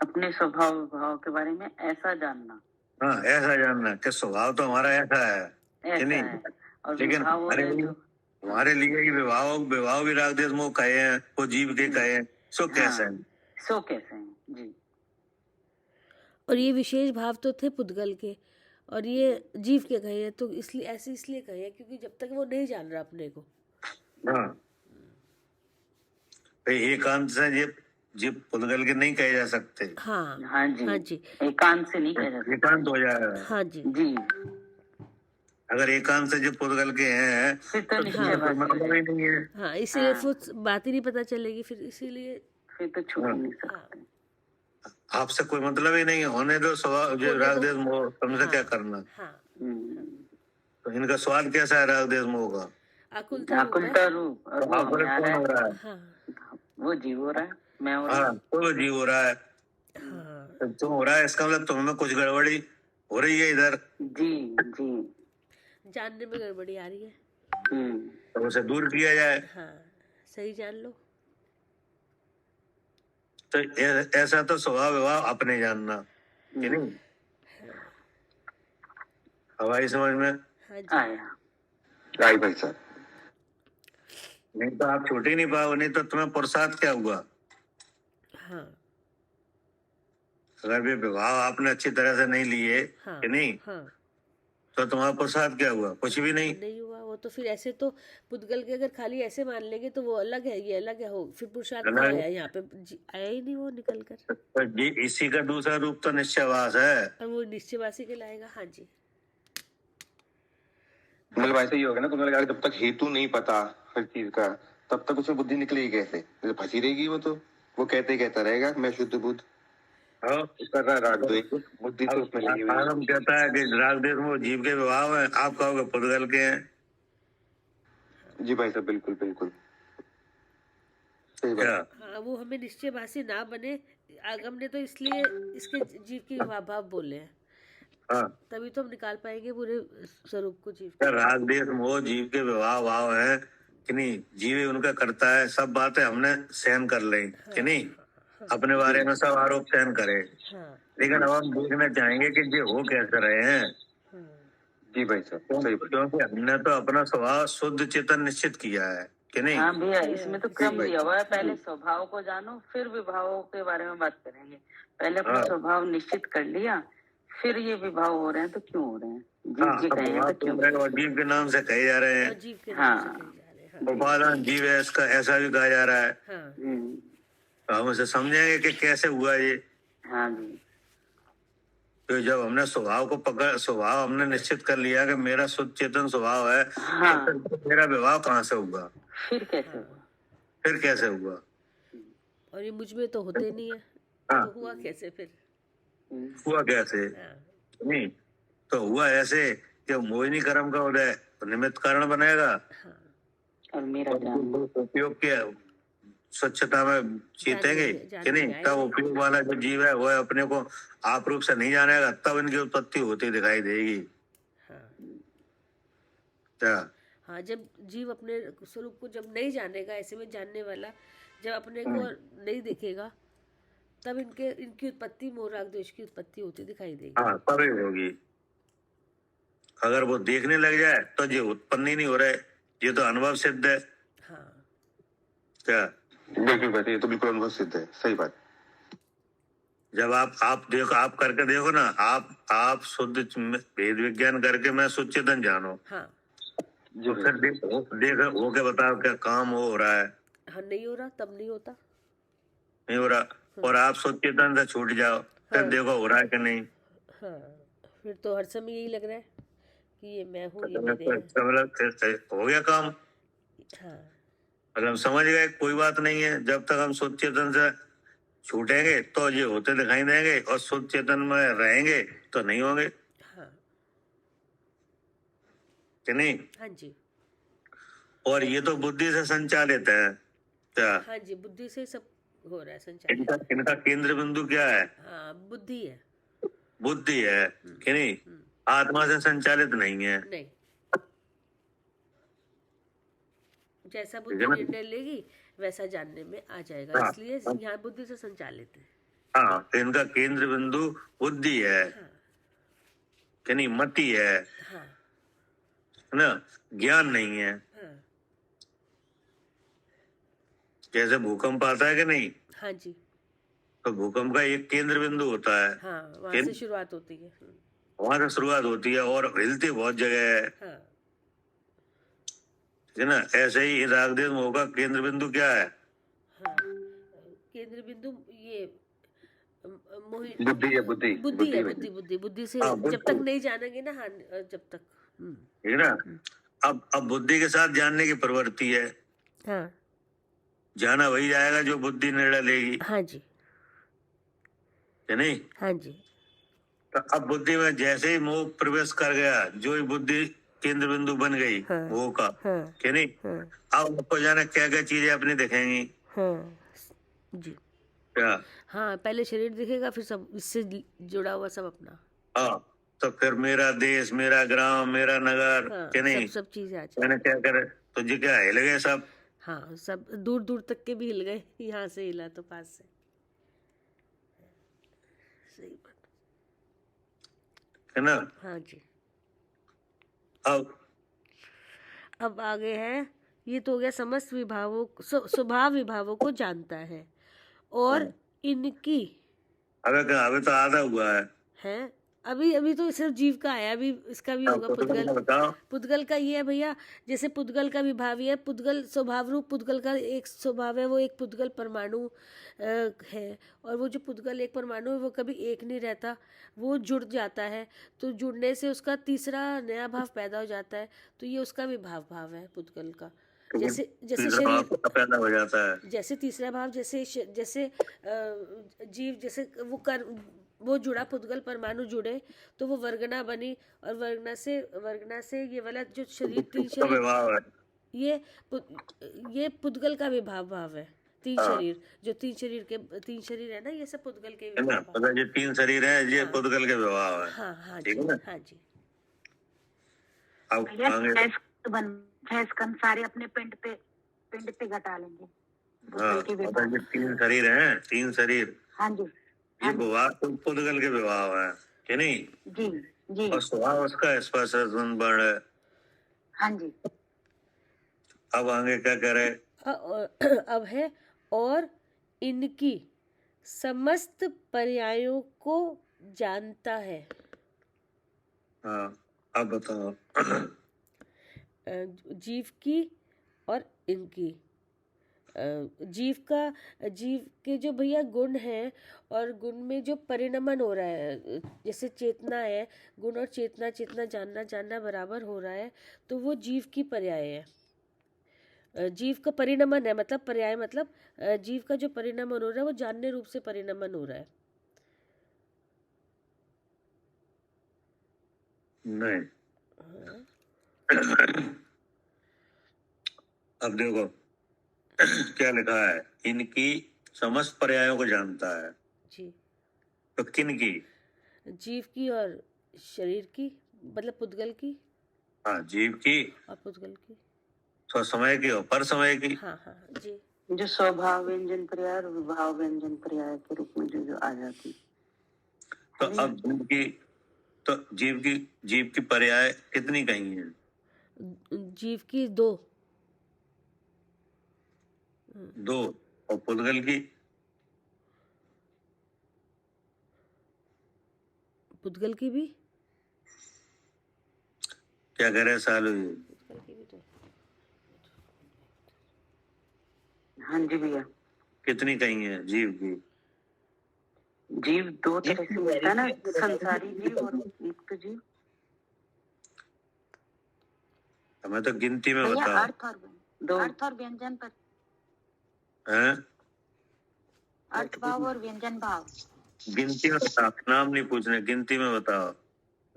अपने स्वभाव भाव के बारे में ऐसा जानना। हाँ, ऐसा जानना कि स्वभाव तो हमारा ऐसा है कि ऐसा नहीं। है और लेकिन विभाव हो रहे तो हमारे लिए ही विभाव भी राग देश मोह कहे हैं, वो जीव के कहे हैं, सो कैसे हैं? सो कैसे हैं जी। और ये विशेष भाव तो थे पुद्गल के, और ये जीव के कहे हैं, तो इसलिए कहे हैं क्योंकि जब तक वो नहीं जान रहा अपने को। हाँ, भाई एकांत से ये पुद्गल के नहीं कहे जा सकते। हाँ हाँ जी हाँ जी, एकांत से नहीं कह सकते। एकांत हो जाएगा। हाँ जी जी, अगर एकांत से जो पुद्गल के हैं फिर तो तो निश्चय बात मतलब ही नहीं है। हाँ, इसीलिए फिर बात ही नहीं पता चलेगी, फिर इसीलिए फिर तो छूट ही नहीं सकते। आपसे कोई मतलब ही नहीं है, होने दो स्वभाव जो राग देश मोह, तुमसे क्या करना। हाँ, तो इनका स्वाद कैसा है राग देश मोह का? आकुलता रूप और वो आपको हमें आ कौन रहा हो है। रहा है? हाँ वो जीव हो रहा है, मैं हो रहा हाँ, हूँ। तो जीव हो रहा है, हाँ तो तुम हो रहा है, इसका मतलब तुम्हें कुछ गड़बड़ी हो रही है इधर, जी जी जानने में गड़बड़ी आ रही है। तो उसे दूर किया जाए। हाँ, सही जान लो। तो ऐसा तो स्वभाव विभाव अपने जानना कि नहीं। हवाई समझ में हाँ जी, आया। राय भाई साहब, नहीं तो आप छूट ही नहीं पाओ, नहीं तो तुम्हें पुरुषार्थ क्या हुआ? हाँ अगर भी विवाह आपने अच्छी तरह से नहीं लिए हाँ कि नहीं, हाँ, तो तुम्हारा पुरुषार्थ क्या हुआ? कुछ भी नहीं। नहीं हुआ वो तो। फिर ऐसे तो पुद्गल के अगर खाली ऐसे मान लेंगे तो वो अलग है, ये अलग है, हो फिर पुरुषार्थ अलग कहाँ है। आया यहाँ पे? आया ही नहीं वो निकल कर। तो ये इसी का दूसरा रूप तो निश्चयवास है। और वो निश्चयवासी के लाएगा। हाँ जी, मतलब ऐसा ही होगा ना, तुम्हें लगा जब तक हेतु नहीं पता हर चीज का तब तक उसमें बुद्धि निकलेगी कैसे? जैसे फंसी रहेगी वो कहता रहेगा मैं शुद्ध बुद्ध कर रहा राग द्वेष, बुद्धि तो उसमें लगी हुई है। आगम कहता है कि राग देश में जीव के विभाव है, आप कहोगे पुद्गल के हैं। जी भाई साहब, बिल्कुल बिल्कुल सही बात। क्या हाँ, वो हमें निश्चयवासी ना बने। आगम ने तो इसलिए इसके जीव के भाव बोले हैं, हाँ, तभी तो हम निकाल पाएंगे पूरे स्वरूप को जीव क्या के। राग देश मोह जीव के विवाह भाव है कि नहीं, जीव ही उनका करता है। सब बातें हमने सहन कर ली कि नहीं, अपने बारे में सब आरोप सहन करे। हाँ लेकिन अब हम देखना चाहेंगे कि ये हो कैसे रहे हैं। जी भाई साहब, सही बात। क्योंकि हमने तो अपना स्वभाव शुद्ध चेतन निश्चित किया है कि नहीं। हाँ भैया, इसमें तो क्रम भाई। दिया हुआ है, पहले स्वभाव को जानो फिर विभावों के बारे में बात करेंगे। पहले अपना हाँ। स्वभाव निश्चित कर लिया, फिर ये विभाव हो रहे हैं तो क्यों हो रहे हैं, जीव हाँ, जी अब कहे हैं वहाँ तो क्यों। तो जीव के नाम से कहे जा रहे हैं। जीव के नाम से हाँ। कहे जा रहे हैं। हाँ। उपादान जीव है, इसका ऐसा भी कहा जा रहा है। हाँ। तो हम उसे समझेंगे कि कैसे हुआ ये। हाँ जी। तो जब हमने स्वभाव हमने निश्चित कर लिया कि मेरा शुद्ध चेतन स्वभाव है, हाँ। तो फिर मेरा विवाह कहाँ से होगा, फिर कैसे हुआ। फिर कैसे हुआ। और ये मुझ में तो होते नहीं है, हाँ। तो हुआ कैसे फिर। हुआ कैसे। हाँ। नहीं तो हुआ ऐसे कि मोहिनी कर्म का उदय निमित्त कारण बनेगा। हाँ। और मेरा ज्ञान उपयोग के स्वच्छता में चेतेंगे कि नहीं, तब उपयोग वाला जो जीव है वो अपने को आप रूप से नहीं जानेगा, तब इनकी उत्पत्ति होती दिखाई देगी। हाँ। क्या। हाँ, जब जीव अपने स्वरूप को जब नहीं जानेगा, ऐसे में जानने वाला जब अपने को नहीं देखेगा, तब इनकी उत्पत्ति, मोह राग द्वेष की उत्पत्ति होती दिखाई देगी। हाँ, तभी होगी। अगर वो देखने लग जाए तो ये उत्पन्न ही नहीं हो रहे, ये तो अनुभव सिद्ध है। हाँ। क्या। बिल्कुल बात, ये तो बिल्कुल अनुभव सिद्ध है, सही बात। जब आप देखो, आप करके देखो ना, आप शुद्ध भेद विज्ञान करके मैं शुद्ध चेतन जानो। हाँ। तो फिर देखो वो क्या बताओ क्या काम हो रहा है। हाँ, नहीं हो रहा, तब नहीं होता। नहीं हो रहा, और आप शुद्ध चेतन से छूट जाओ, फिर हाँ। देखो हो रहा है कि नहीं। हाँ, फिर तो हर समय यही लग रहा है कि ये मैं हूँ, ये मेरे हैं। फिर हो गया काम। हाँ। अगर हम समझ गए कोई बात नहीं है, जब तक हम शुद्ध चेतन से छूटेंगे तो ये होते दिखाई देंगे, और शुद्ध चेतन में रहेंगे तो नहीं होंगे। हाँ। कि नहीं। हाँ जी। और ये तो बुद्धि से संचालित है। क्या। हाँ जी, बुद्धि से सब हो रहा है संचालित। इनका केंद्र बिंदु क्या है। हाँ, बुद्धि है। बुद्धि है कि नहीं, आत्मा से संचालित नहीं है। नहीं, जैसा बुद्धि निर्णय लेगी वैसा जानने में आ जाएगा। हाँ। इसलिए यहाँ बुद्धि से संचालित है। हाँ, तो इनका केंद्र बिंदु बुद्धि है हाँ। कि नहीं, मति है हाँ। ना, ज्ञान नहीं है। हाँ। जैसे भूकंप आता है कि नहीं, हाँ जी। तो भूकंप का एक केंद्र बिंदु होता है। हाँ, वहाँ से शुरुआत होती है। वहां से शुरुआत होती है, और हिलती बहुत जगह है। हाँ। है ना। ऐसे ही राग देश मोह का केंद्र बिंदु क्या है। हाँ, केंद्र बिंदु ये मोहि बुद्धि है, बुद्धि बुद्धि है। बुद्धि से हाँ, जब तक नहीं जानेंगे ना, हाँ, जब तक। है ना। अब बुद्धि के साथ जानने की प्रवृत्ति है। हाँ। जाना वही जाएगा जो बुद्धि निर्णय लेगी। हाँ जी। है नहीं। हाँ जी। तो अब बुद्धि में जैसे ही मोह प्रवेश कर गया, जो ही बुद्धि केंद्र बिंदु बन गई हाँ। मोह का। हाँ। कि नहीं। हाँ। अब आपको जाना क्या क्या चीजें अपनी दिखेंगी। हाँ जी। क्या। हाँ, पहले शरीर दिखेगा, फिर सब इससे जुड़ा हुआ सब अपना। हाँ, तो फिर मेरा देश, मेरा ग्राम, मेरा नगर। हाँ, कि नहीं। सब चीजें आ जाए। मैंने क्या करे, तो जी क्या हिल गए सब। हाँ, सब दूर दूर तक के भी हिल गए, यहाँ से हिला तो पास से। सही बात है ना। हाँ जी। अब आगे है, ये तो हो गया समस्त विभावों, स्वभाव विभावों को जानता है और इनकी। अबे तो आधा हुआ है। अभी तो सिर्फ जीव का है, अभी इसका भी होगा पुद्गल। बताओ। पुद्गल का ये है भैया, जैसे पुद्गल का विभाव ये है, पुद्गल स्वभाव रूप पुद्गल का एक स्वभाव है, वो एक पुद्गल परमाणु है। और वो जो पुद्गल एक परमाणु है वो कभी एक नहीं रहता, वो जुड़ जाता है। तो जुड़ने से उसका तीसरा नया भाव पैदा हो जाता है। तो ये उसका विभाव है पुद्गल का। जैसे शरीर पैदा हो जाता है, जैसे तीसरा भाव, जैसे जीव, जैसे वो जुड़ा, पुद्गल परमाणु जुड़े तो वो वर्गना बनी, और वर्गना से ये वाला जो शरीर, तीन शरीर, ये पुद्गल का विभाव है। तीन शरीर, जो तीन शरीर है ना, ये सब पुद्गल के विभाव है। ये तीन शरीर है, ये पुद्गल के विभाव है। हाँ। हाँ ठीक जी। है। हाँ जी। स्कंद सारे अपने पिंड पे घटा लेंगे। हाँ, ये तीन शरीर हैं, तीन शरीर। हाँ जी। ये विवाह तो पुद्गल के विवाह है कि नहीं? जी जी और स्वभाव उसका स्पर्श रसगंध वर्ण है। हाँ जी। अब आगे क्या कह रहे? अब है और इनकी समस्त पर्यायों को जानता है। हाँ, अब बताओ। जीव की और इनकी जीव के जो भैया गुण हैं और गुण में जो परिणमन हो रहा है, जैसे चेतना है, गुण और चेतना, चेतना जानना, जानना बराबर हो रहा है, तो वो जीव की पर्याय है। जीव का परिणमन है, मतलब पर्याय मतलब जीव का जो परिणमन हो रहा है वो जानने रूप से परिणमन हो रहा है। नहीं, हाँ, अब देखो क्या लिखा है, इनकी समस्त पर्यायों को जानता है। जी, तो किन की? जीव की और शरीर की, मतलब पुद्गल की हाँ, जीव की और पुद्गल की। स्वसमय की और पर समय की। हाँ हाँ जी। जो स्वभाव व्यंजन पर्याय और विभाव व्यंजन पर्याय के रूप में जो आ जाती। तो अब जीव की पर्याय कितनी कही है? जीव की दो। और पुद्गल की? पुद्गल की भी। क्या कह रहे सालू जी? पुद्गल की भी दो। हाँ जी भैया। कितनी कही है जीव की? जीव दो तरह से मिलता है ना, संसारी जीव और युक्त जीव। हमें तो गिनती में भैया बताओ। अर्थ और व्यंजन पर, हैं? अर्थ भाव और व्यंजन भाव। गिनती में बताओ, नाम नहीं पूछने, गिनती में बताओ।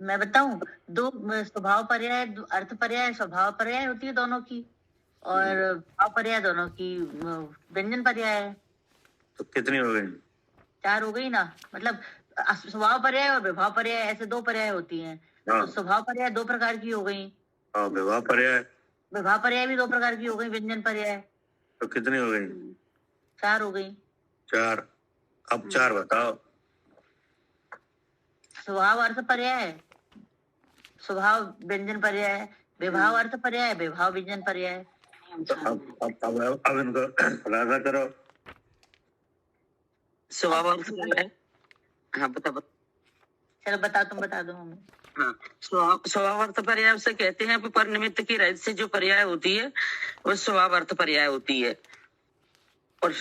मैं बताऊं, दो स्वभाव पर्याय, अर्थ पर्याय, स्वभाव पर्याय होती है दोनों की, और भाव पर्याय दोनों की व्यंजन पर्याय है। तो कितनी हो गई? 4 हो गई ना, मतलब स्वभाव पर्याय और विभाव पर्याय ऐसे 2 पर्याय होती हैं। हाँ। तो स्वभाव पर्याय 2 प्रकार की हो गई, और विवाह पर्याय? विभाव पर्याय भी 2 प्रकार की हो गई, व्यंजन पर्याय। तो कितनी हो गई? 4 हो गई। 4। अब 4 बताओ। स्वभाव अर्थ पर्याय, स्वभाव व्यंजन पर्याय, विभाव अर्थ पर्याय, विभाव व्यंजन पर्याय। तो अब इनको खुलासा करो। स्वभाव अर्थ पर्याय। हाँ बता। चलो बता, तुम बता दो हमें। हाँ, स्वभाव अर्थ पर्याय उसे कहते हैं, पर निमित्त की रहित से जो पर्याय होती है वो स्वभाव अर्थ पर्याय होती है। और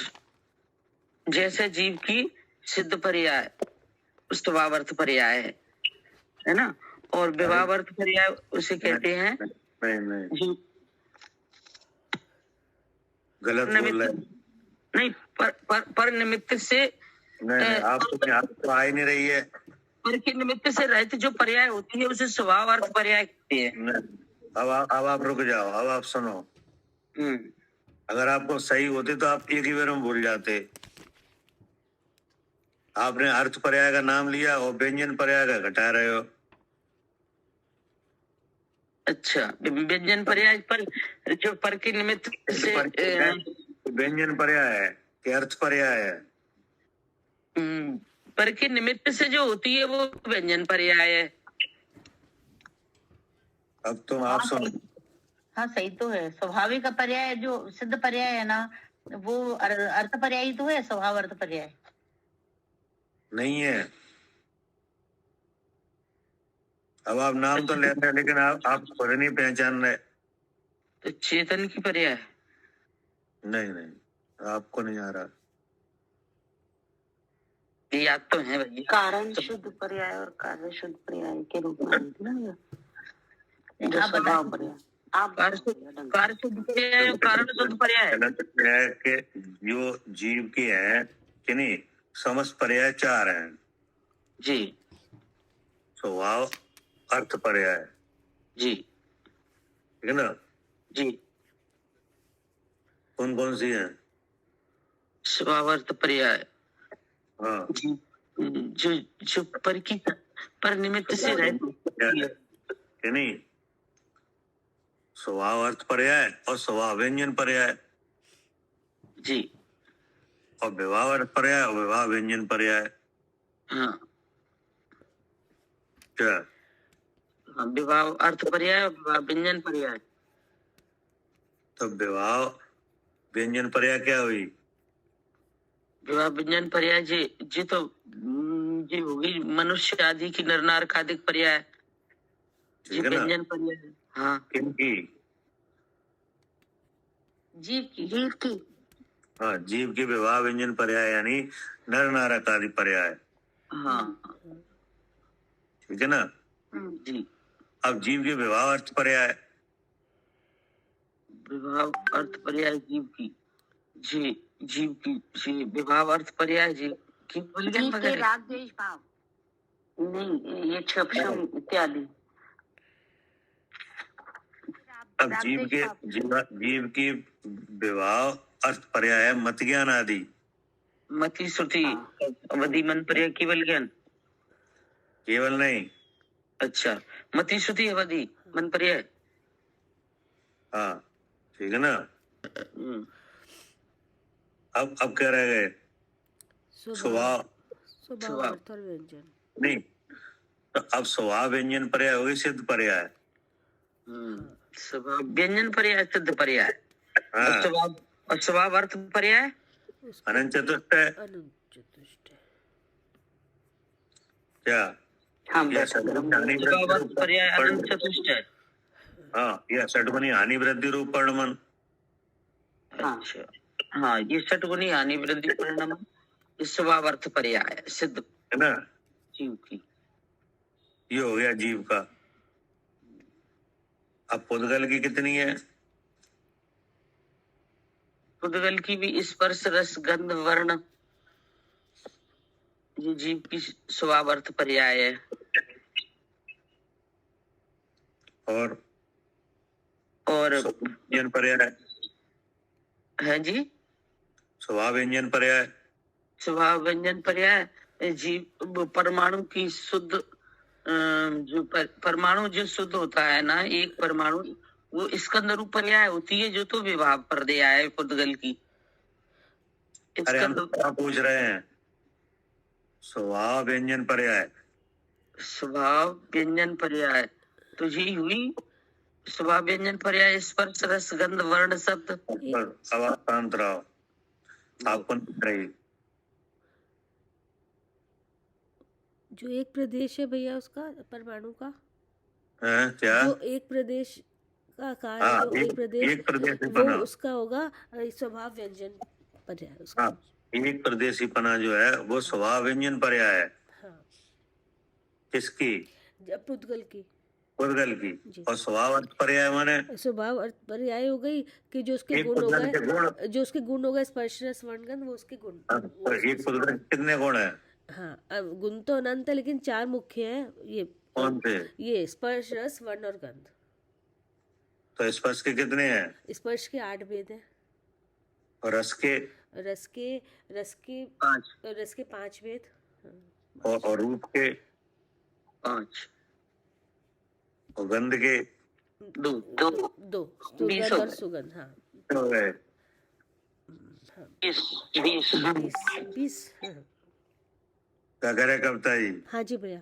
जैसे जीव की सिद्ध पर्याय स्वभाव अर्थ पर्याय है ना, और विभाव अर्थ पर्याय उसे कहते हैं। नहीं गलत बोल रहे। नहीं, पर निमित्त से नहीं, आपको आ ही नहीं रही है। पर के निमित्त से रहित जो पर्याय होती है उसे स्वभाव अर्थ पर्याय कहते हैं। अब आप रुक जाओ, अब आप सुनो। अगर आपको सही होते तो आप एक ही बार में भूल जाते। आपने अर्थ पर्याय का नाम लिया और व्यंजन पर्याय का घटा रहे हो। अच्छा, व्यंजन पर्याय पर जो पर के निमित्त से व्यंजन पर्याय है कि अर्थ पर्याय है? पर के निमित्त से जो होती है वो व्यंजन पर्याय है। अब तुम आप सुनो। हाँ सही तो है, स्वाभाविक पर्याय जो सिद्ध पर्याय है ना, वो अर्थ पर्याय तो है, स्वभाव अर्थ पर्याय नहीं है। अब आप नाम तो ले रहे हैं लेकिन आप खुद नहीं पहचान रहे। तो चेतन की पर्याय? नहीं, आपको नहीं आ रहा। याद तो है भैया। कारण शुद्ध पर्याय और कार्य शुद्ध पर्याय के रूप में आती है ना। आप स्वभाव पर्याय, आप कार्य शुद्ध पर्याय और कारण शुद्ध पर्याय है कि जो जीव की है कि नहीं, समस्त पर्याय 4 हैं जी। स्वभाव अर्थ पर्याय जी, ठीक है ना जी। कौन कौन सी हैं? स्वभाव अर्थ पर्याय, हाँ, जो पर निमित्त से रहती है कि नहीं, स्वभाव अर्थ पर्याय और स्वभाव व्यंजन पर्याय जी, और विभाव अर्थ पर्याय और विभाव व्यंजन पर्याय। हाँ क्या? हाँ, विवाह अर्थ पर्याय, विवाह व्यंजन पर्याय। तो विवाह व्यंजन पर्याय क्या हुई? विवाह व्यंजन पर्याय जी तो जी होगी मनुष्य आदि की, नर नार का अधिक पर्याय जी, ठीक है ना? व्यंजन पर्याय। हाँ, किनकी? जीव की। हाँ, जीव की विवाह व्यंजन पर्याय यानी नर नारक आदि पर्याय। हाँ ठीक है ना? जी। अब जीव के विवाह अर्थ पर्याय। विवाह अर्थ पर्याय जीव की जी, जीव की जी, विवाह अर्थ पर्याय जी की जीव के राग द्वेष भाव। नहीं, ये क्षम इत्यादि। अब जीव की विवाह अर्थ पर्याय है मत ज्ञान आदि। मति श्रुति अवधि मन पर्याय केवल ज्ञान। केवल नहीं, अच्छा, मति श्रुति अवधि मन पर्याय। हाँ ठीक है ना? अब क्या रह गए? स्वभाव, अर्थ और व्यंजन। नहीं, तो अब स्वभाव व्यंजन पर्याय हो गई सिद्ध पर्याय। स्वभाव व्यंजन पर्याय सिद्ध पर्याय। हाँ, और स्वभाव अर्थ पर्याय अनंत चतुष्ट है। क्या? हाँ, स्वभाव अर्थ पर्याय अनंत चतुष्ट है। हाँ, यह षटगुणी हानि वृद्धि रूप परिणमन। अच्छा, हाँ, ये षटगुणी हानि वृद्धि परिणमन स्वभाव अर्थ पर्याय सिद्ध है ना? जीव की। ये हो गया जीव का। अब पुद्गल की कितनी है? पुद्गल की भी स्पर्श रस गंध वर्ण, ये जीव की स्वभाव अर्थ पर्याय है। और व्यंजन पर्याय है जी, स्वभाव व्यंजन पर्याय। स्वभाव व्यंजन पर्याय जीव परमाणु की शुद्ध जो परमाणु जो शुद्ध होता है ना, एक परमाणु, वो स्कंद रूप पर्याय होती है, जो तो विवाह पर्याय है पुद्गल की। अरे हम क्या पूछ रहे हैं? स्वभाव व्यंजन पर्याय। स्वभाव व्यंजन पर्याय तो यही हुई स्वभाव व्यंजन पर्याय स्पर्श रस गंध वर्ण शब्द। अब आप शांत रहो, आपको नहीं। जो एक प्रदेश है भैया उसका परमाणु का क्या? जो एक प्रदेश का कार्य, हाँ, जो एक प्रदेश वो उसका होगा स्वभाव व्यंजन पर्याय उसका। हाँ, एक प्रदेशी पना जो है वो स्वभाव व्यंजन पर्याय है। हाँ। किसकी? पुद्गल की। पुद्गल की। और स्वभाव अर्थ पर्याय माने? स्वभाव अर्थ पर्याय हो गई कि जो उसके गुण हो गए, जो उसके गुण हो गए स्पर्श रस वर्ण वो उसके गुण। एक पुद्गल कितने गुण है? हाँ, अब गुण तो अनंत है, लेकिन 4 मुख्य हैं। ये कौन थे? ये स्पर्श रस वर्ण और गंध। तो स्पर्श के कितने हैं? स्पर्श के 8 भेद हैं। और रस के? रस के 5 भेद। और रूप के 5। और गंध के 2 सुगंध और सुगंध। हाँ, हो गए 20। क्या करे कविता जी? हाँ जी भैया।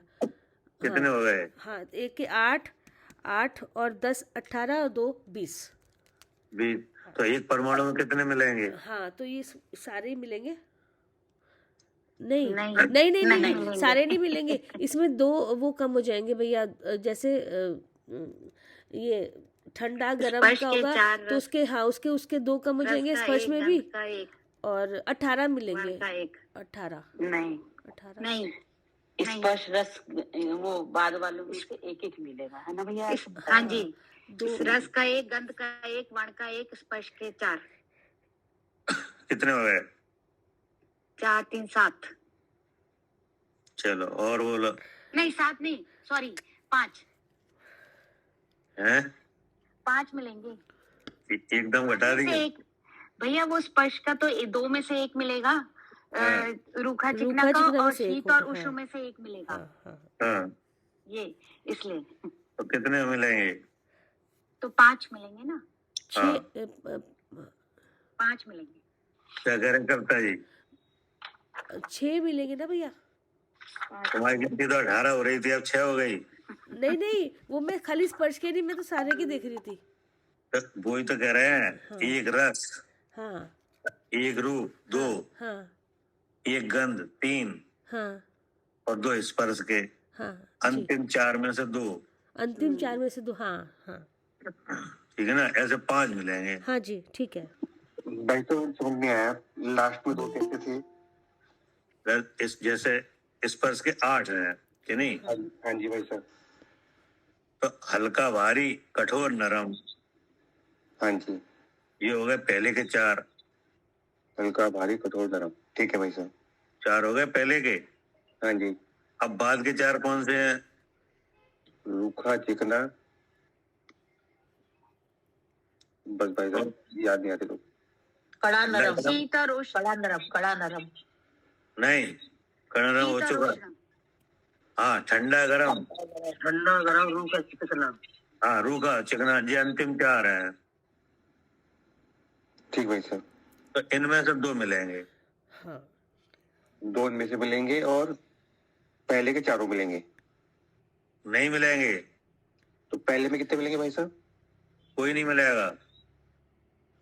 कितने हो गए? हाँ, एक के 8 और 10 18 और 2 20। तो एक परमाणु में कितने मिलेंगे? हाँ, तो ये सारे मिलेंगे। नहीं, सारे नहीं मिलेंगे। इसमें 2 वो कम हो जाएंगे भैया। जैसे ये ठंडा गर्म का होगा तो उसके 2 कम हो जाएंगे स्पर्श में भी। और 18 मिलेंगे। 18 नहीं, स्पर्श रस वो बाद वालों में से एक मिलेगा, है ना भैया? हाँ जी, रस का 1, गंध का 1, वर्ण का 1, स्पर्श के 4। कितने हो गए? 4 3 7। चलो और बोलो। नहीं 7 नहीं, सॉरी 5 हैं? 5 मिलेंगे। एकदम घटा देंगे भैया। वो स्पर्श का तो 2 में से 1 मिलेगा, रूखा चिकना का, और शीत और उष्ण में से 1 मिलेगा। हाँ। ये इसलिए तो कितने मिलेंगे? तो 5 मिलेंगे ना। 5 मिलेंगे। क्या करें कविता जी? 6 मिलेंगे ना भैया। तुम्हारी गिनती तो 18 हो रही थी, अब 6 हो गई। नहीं नहीं, वो मैं खाली स्पर्श के नहीं, मैं तो सारे की देख रही थी। तो वही तो कह रहे हैं, हाँ। एक रस, हाँ एक रूप 2, हाँ एक गंध 3 हाँ और 2 स्पर्श के, हाँ जी। अंतिम 4 में से 2। अंतिम 4 में से 2, हाँ हाँ ठीक है ना, ऐसे 5 मिलेंगे। हाँ जी, ठीक है। भाई तो समझ नहीं आया, लास्ट में 2 कैसे थे? इस जैसे स्पर्श के 8 हैं कि नहीं? हाँ जी भाई साहब। तो हल्का भारी कठोर नरम, हाँ जी, ये हो गए पहले के 4। हल्का भारी कठोर नरम, ठीक है भाई साहब। 4 हो गए पहले के। हाँ जी, अब बाद के 4 कौन से हैं? रूखा चिकना, बस भाई साहब याद नहीं आते तो। कड़ा नरम, शीतल उष्ण, कड़ा नरम, कड़ा नरम, नहीं, कणरम हो शीतल चुका। उष्ण, हाँ, ठंडा गरम, ठंडा गरम रूखा चिकना। हाँ रूखा चिकना, ये अंतिम 4 हैं। ठीक भाई साहब, तो इनमें से 2 मिलेंगे। हाँ 2 में से मिलेंगे और पहले के 4 मिलेंगे। नहीं मिलेंगे, तो पहले में कितने मिलेंगे भाई साहब? कोई नहीं मिलेगा।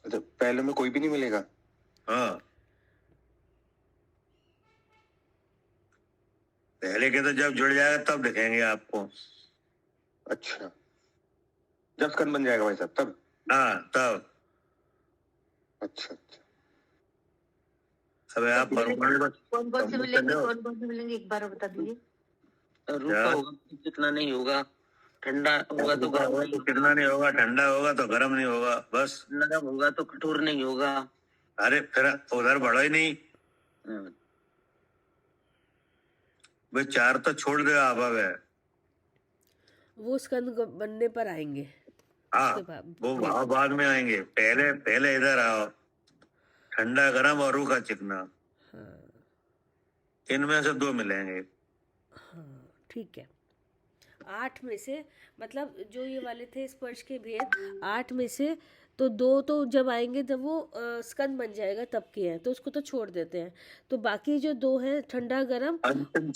अच्छा, पहले में कोई भी नहीं मिलेगा। हाँ, पहले के तो जब जुड़ जाएगा तब दिखेंगे आपको। अच्छा, जब स्कंद बन जाएगा भाई साहब तब? हाँ तब। अच्छा अच्छा, अब आप परमाणु कौन कौन से मिलेंगे, कौन कौन से मिलेंगे, एक बार बता दीजिए। रूखा होगा चिकना नहीं होगा, ठंडा होगा तो गर्म नहीं होगा, कितना नहीं होगा, ठंडा होगा तो गर्म नहीं होगा, बस। नरम होगा तो कठोर नहीं होगा। अरे फिर उधर बढ़ो ही नहीं, वे 4 तो छोड़ दो आप। अब है वो स्कंद बनने पर आएंगे। हाँ, उसके बाद वो भाव बाद में आएंगे। पहले पहले इधर आओ, ठंडा गरम और रूखा चिकना, हाँ इनमें से 2 मिलेंगे। हाँ ठीक है। 8 में से, मतलब जो ये वाले थे स्पर्श के भेद, 8 में से तो 2 तो जब आएंगे जब वो स्कंद बन जाएगा तब के हैं, तो उसको तो छोड़ देते हैं। तो बाकी जो 2 हैं, ठंडा गरम, अंतिम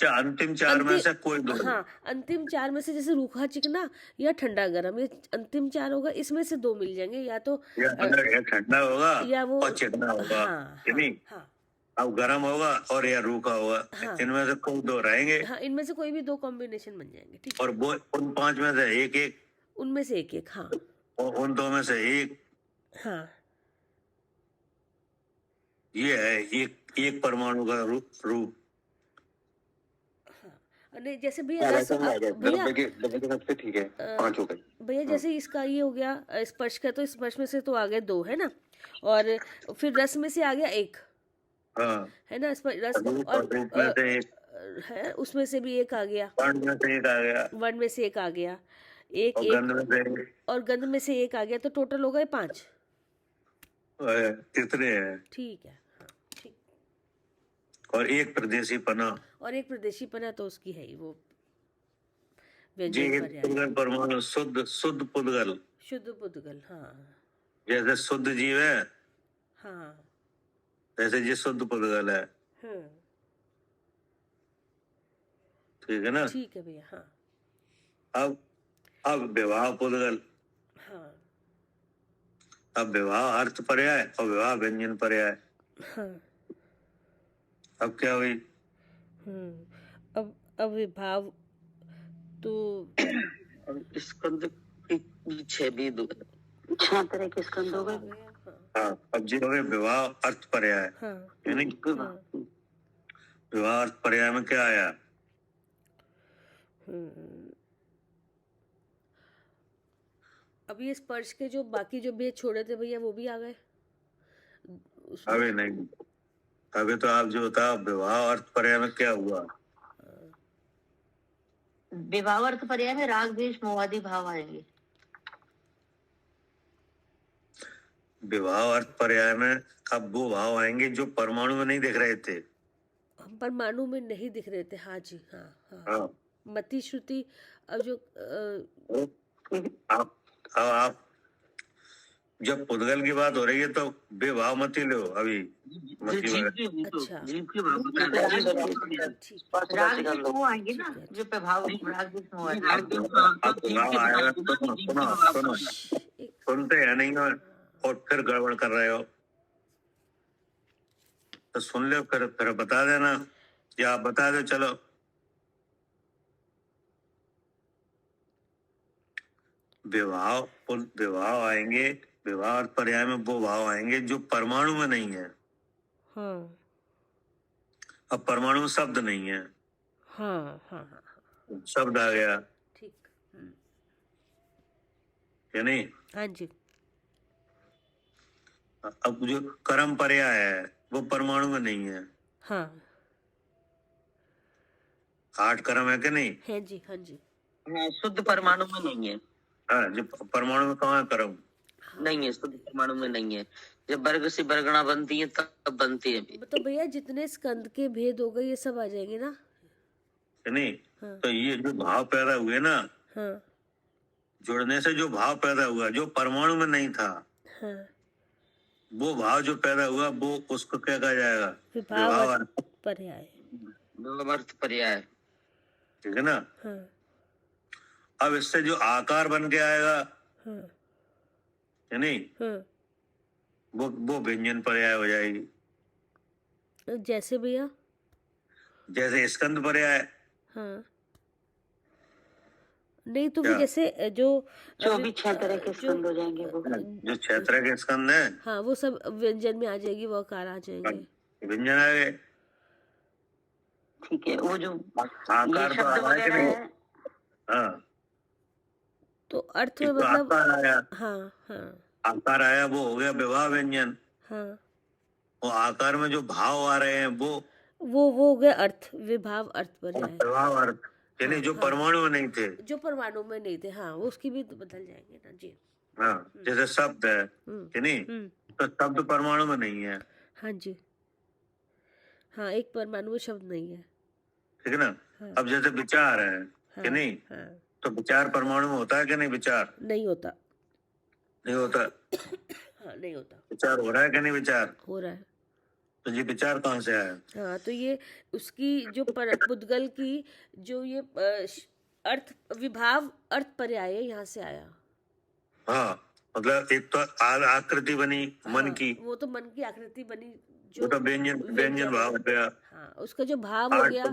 4 में से कोई 2। हाँ अंतिम 4 में से, जैसे रूखा चिकना या ठंडा गरम, ये अंतिम 4 होगा, इसमें से 2 मिल जाएंगे, या तो या ठंडा होगा या वो और चिकना होगा, हाँ कि नहीं? हाँ अब गरम होगा और या रूखा होगा, हाँ। इनमें से कोई 2 रहेंगे। हाँ, इनमें से कोई भी 2 कॉम्बिनेशन बन जाएंगे, ठीक है। और वो उन 5 में से एक एक, उनमें से एक एक, हाँ और उन 2 में से एक। हाँ ये है एक परमाणु का रूप। नहीं, जैसे भैया भैया डबल के सबसे ठीक है, 5 हो गए भैया, जैसे इसका ये हो गया स्पर्श का, तो स्पर्श में से तो आ गए 2, है ना, और फिर रस में से आ गया 1, हाँ, है ना, रस, और रूप में से एक, है उसमें से भी 1 आ गया, वर्ण में से एक आ गया, वर्ण में से 1 आ गया, एक और एक, गंध में से एक, और गंध में से 1 आ गया, तो टोटल हो गए 5। इतने हैं। ठीक है, हाँ ठीक। और एक प्रदेशी पना, और एक प्रदेशी पना तो उसकी है ही, वो जी, व्यंजन एक पर्याय, पुद्गल परमाणु, शुद्ध पुद्गल। शुद्ध पुद्गल, हाँ जैसे शुद्ध जीव है, हाँ वैसे ये शुद्ध पुद्गल है। हाँ ठीक है ना? ठीक है भैया, हाँ अब विवाह पुद्गल। हाँ अब विवाह अर्थ पर्याय और विवाह व्यंजन पर्याय। हाँ अब क्या हुई? अब विभाव तो स्कंद की 6 भी 2 6 तरह के स्कंद हो गए। हाँ, अब जी हो गए विवाह अर्थ पर्याय, हाँ यानी हाँ विवाह अर्थ पर्याय में क्या आया? अब ये स्पर्श के जो बाकी जो भेद छोड़े थे भैया, वो भी आ गए अभी नहीं, अभी तो आप जो बताओ विवाह अर्थ पर्याय में क्या हुआ? विवाह अर्थ पर्याय में राग द्वेष मोहादि भाव आएंगे। विवाह अर्थ पर्याय में अब वो भाव आएंगे जो परमाणु में नहीं दिख रहे थे। परमाणु में नहीं दिख रहे थे, हाँ जी, हाँ हाँ, हाँ, मति श्रुति, अब जो आप जब पुद्गल की बात हो रही है तो बेभाव मत ही लो अभी, मत ही जीव लगा। की वो तो अच्छा। जीव की बात कर रहे हैं। ठीक राग देश मोह आएंगे ना, ठीक है। जो प्रभाव राग देश मोह आएंगे। राग देश, हाँ, तो अब जीव के भाव आएगा, प्रभाव को सुनो जीव के सुनो प्रभाव सुनो, को- एक सुनते हैं नहीं हो और फिर गड़बड़ कर रहे हो, तो सुन लो फिर बता देना, या आप बता दो। चलो, विभाव आएंगे, विभाव और पर्याय में वो भाव आएंगे जो परमाणु में नहीं है। हाँ अब परमाणु में शब्द नहीं है, हाँ हाँ हाँ शब्द आ गया ठीक। या नहीं। हाँ जी। अब जो कर्म पर्याय है वो परमाणु में नहीं है। हाँ 8 कर्म है कि नहीं। है जी। हाँ जी। हाँ, शुद्ध परमाणु में नहीं है, हाँ, जो परमाणु में कहाँ है कर्म। नहीं है, शुद्ध परमाणु में नहीं है। जब वर्ग से वर्गणा बनती है तब बनती है। तो भैया जितने स्कंद के भेद हो गए ये सब आ जाएंगे ना। कि नहीं। हाँ तो ये जो भाव पैदा हुए ना, हाँ जुड़ने से जो भाव पैदा हुआ जो परमाणु में नहीं था, हाँ वो भाव जो पैदा हुआ वो उसको क्या कहा जाएगा, विभाव अर्थ पर्याय। अर्थ पर्याय। ठीक है ना। हाँ अब इससे जो आकार बन के आएगा, हाँ है नहीं, हाँ। वो व्यंजन पर्याय हो जाएगी। जैसे भैया जैसे स्कंद पर्याय। हाँ नहीं तो क्या? फिर जैसे जो भी 6 तरह के स्कंद हो जाएंगे वो। जो 6 तरह के स्कंद है, हाँ वो सब व्यंजन में आ जाएगी, वो आकार आ जाएंगे। व्यंजन आ गए। ठीक है, वो जो आकार ये तो शब्द आ रहा है कि वगैरह नहीं। है, हाँ, तो अर्थ एक में तो मतलब आकार आया, हाँ हाँ आकार आया वो हो गया विवाह व्यंजन। हाँ वो आकार में जो भाव आ रहे हैं वो वो हो गया अर्थ, विभाव अर्थ पर्याय। विवाह अर्थ, यानी जो हाँ। परमाणु में नहीं थे। जो परमाणु में नहीं थे, हाँ वो उसकी भी तो बदल जाएंगे ना जी। हाँ, जैसे शब्द है कि नहीं, तो शब्द परमाणु में नहीं है। हाँ जी। हाँ एक परमाणु शब्द नहीं है। ठीक है ना। हाँ। अब जैसे विचार है हाँ, कि नहीं, हाँ तो विचार परमाणु में होता है कि नहीं। विचार नहीं होता। नहीं होता। हाँ नहीं होता। विचार हो रहा है कि नहीं। विचार हो रहा है। तो ये विचार कहाँ से आया। हाँ तो ये उसकी जो पुद्गल की जो ये अर्थ विभाव अर्थ पर्याय है, यहाँ से आया। हाँ, मतलब एक तो आकृति बनी मन हाँ, की, वो तो मन की आकृति बनी वो तो व्यंजन भाव हो गया। हाँ उसका जो भाव हो गया।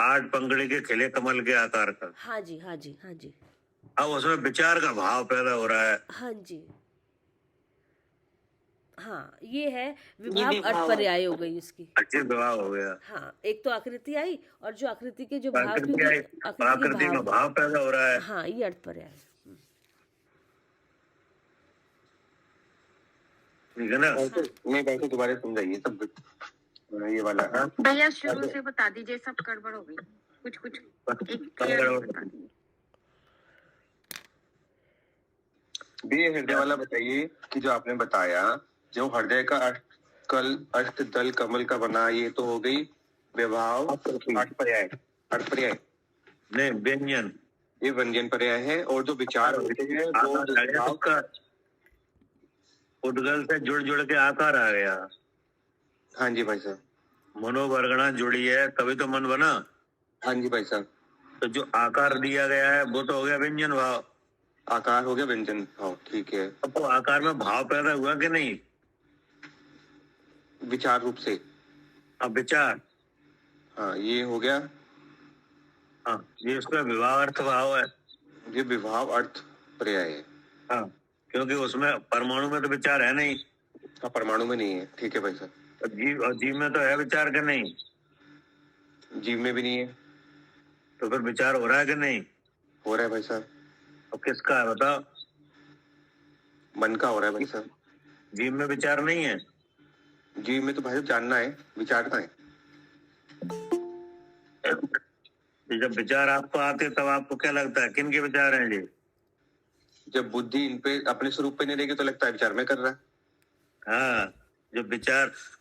8 पंखुड़ी के खिले कमल के आकार का। हाँ जी हाँ जी हाँ जी। अब उसमें विचार का भाव पैदा हो रहा है। हाँ जी। हाँ ये है विभाव विभाव अर्थ पर्याय हो गई इसकी। अच्छे विवाह हो गया। हाँ एक तो आकृति आई और जो आकृति के जो भाव, आकृति क्योंकि आई, आकृति में भाव पैदा हो रहा है। हाँ ये अर्थ पर्याय है। ठीक है ना। नहीं वैसे दोबारा समझाइए सब ये वाला। हाँ भैया शुरू से बता दीजिए, सब गड़बड़ हो गई। कुछ कुछ एक क्लियर बता दीजिए। ये हृदय वाला बताइए कि जो आपने बताया, जो हृदय का अर्थ दल कमल का बना, ये तो हो गई विभाव अर्थ पर्याय। अर्थ पर्याय नहीं, व्यंजन, ये व्यंजन पर्याय है। और जो विचार होते हैं वो विभाव का उद्गल से जुड़ के आकार आ गया। हाँ जी भाई साहब। मनोवर्गणा जुड़ी है तभी तो मन बना। हाँ जी भाई साहब। तो जो आकार दिया गया है वो तो हो गया व्यंजन भाव। आकार हो गया व्यंजन भाव। ठीक है। अब तो आकार में भाव पैदा हुआ कि नहीं। विचार रूप से। अब विचार, हाँ ये हो गया। हाँ ये उसका विवाह अर्थ भाव है। ये विभाव अर्थ पर्याय है। हाँ, क्योंकि उसमें परमाणु में तो विचार है नहीं। हाँ परमाणु में नहीं है। ठीक है भाई साहब। जीव में तो है विचार के नहीं। जीव में भी नहीं है। तो फिर विचार हो रहा है कि नहीं। हो रहा है भाई साहब। अब किसका है बताओ। मन का हो रहा है भाई साहब। जीव में विचार नहीं है। जीव में तो भाई साहब जानना है, विचार का है। जब विचार आपको आते तब आपको क्या लगता है किन के विचार हैं ये। जब बुद्धि इन पे अपने स्वरूप पे नहीं रहेगी तो लगता है विचार में कर रहा है। हाँ, जब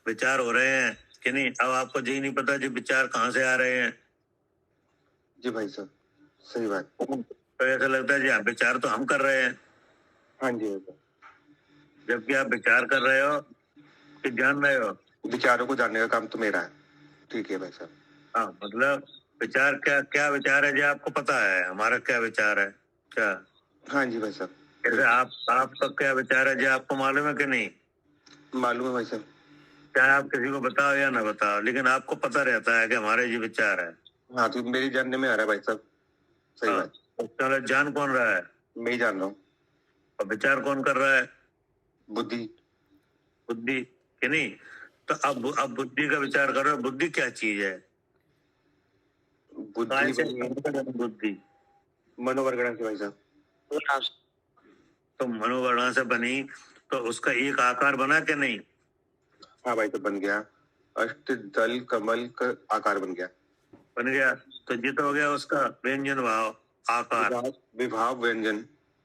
विचार हो रहे हैं कि नहीं, अब आपको जी नहीं पता जी विचार कहाँ से आ रहे हैं। जी भाई साहब सही बात। तो ऐसा लगता है जी हाँ विचार तो हम कर रहे हैं। हाँ जी भाई साहब। जबकि आप विचार कर रहे हो कि जान रहे हो। विचारों को जानने का काम तो मेरा है। ठीक है भाई साहब। हाँ, मतलब विचार क्या क्या विचार है जो आपको पता है, हमारा क्या विचार है क्या? हाँ जी भाई साहब। जैसे आपका क्या विचार है जो आपको मालूम है कि नहीं? मालूम है भाई साहब। चाहे आप किसी को बताओ या ना बताओ, लेकिन आपको पता रहता है कि हमारे ये विचार है। हाँ, तो मेरी जानने में आ रहा है भाई साहब। सही हाँ, बात। तो चलो, जान कौन रहा है? मैं ही जान रहा हूँ। और विचार कौन कर रहा है? बुद्धि। बुद्धि, कि नहीं? तो अब बुद्धि का विचार करो, बुद्धि क्या चीज है? बुद्धि काय से बनी बुद्धि? मनोवरगणा से भाई साहब। तो मनोवर्णा से बनी, तो उसका एक आकार बना कि नहीं? हाँ भाई साहब, बन गया। अष्ट दल कमल का आकार बन गया। बन गया। तो जित हो गया उसका व्यंजन भाव आकार। विभाव व्यंजन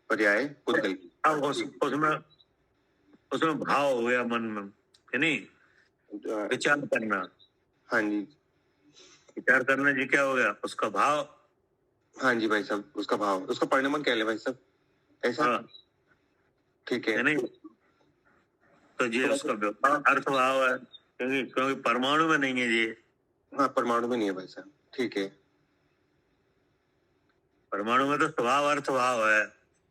पर्याय पुद्गल। अब उसमें भाव हो गया मन में, कि नहीं? विचार करना। हाँ जी। विचार करना जी क्या हो गया? उसका भाव। हाँ जी भाई साहब, उसका भाव, उसका परिणाम कह ले भाई साहब, ऐसा। हाँ, ठीक है। नहीं, तो ये उसका अर्थ भाव है, क्योंकि परमाणु में नहीं है ये। हाँ, परमाणु में नहीं है भाई साहब। ठीक है। परमाणु में तो स्वभाव अर्थ भाव है।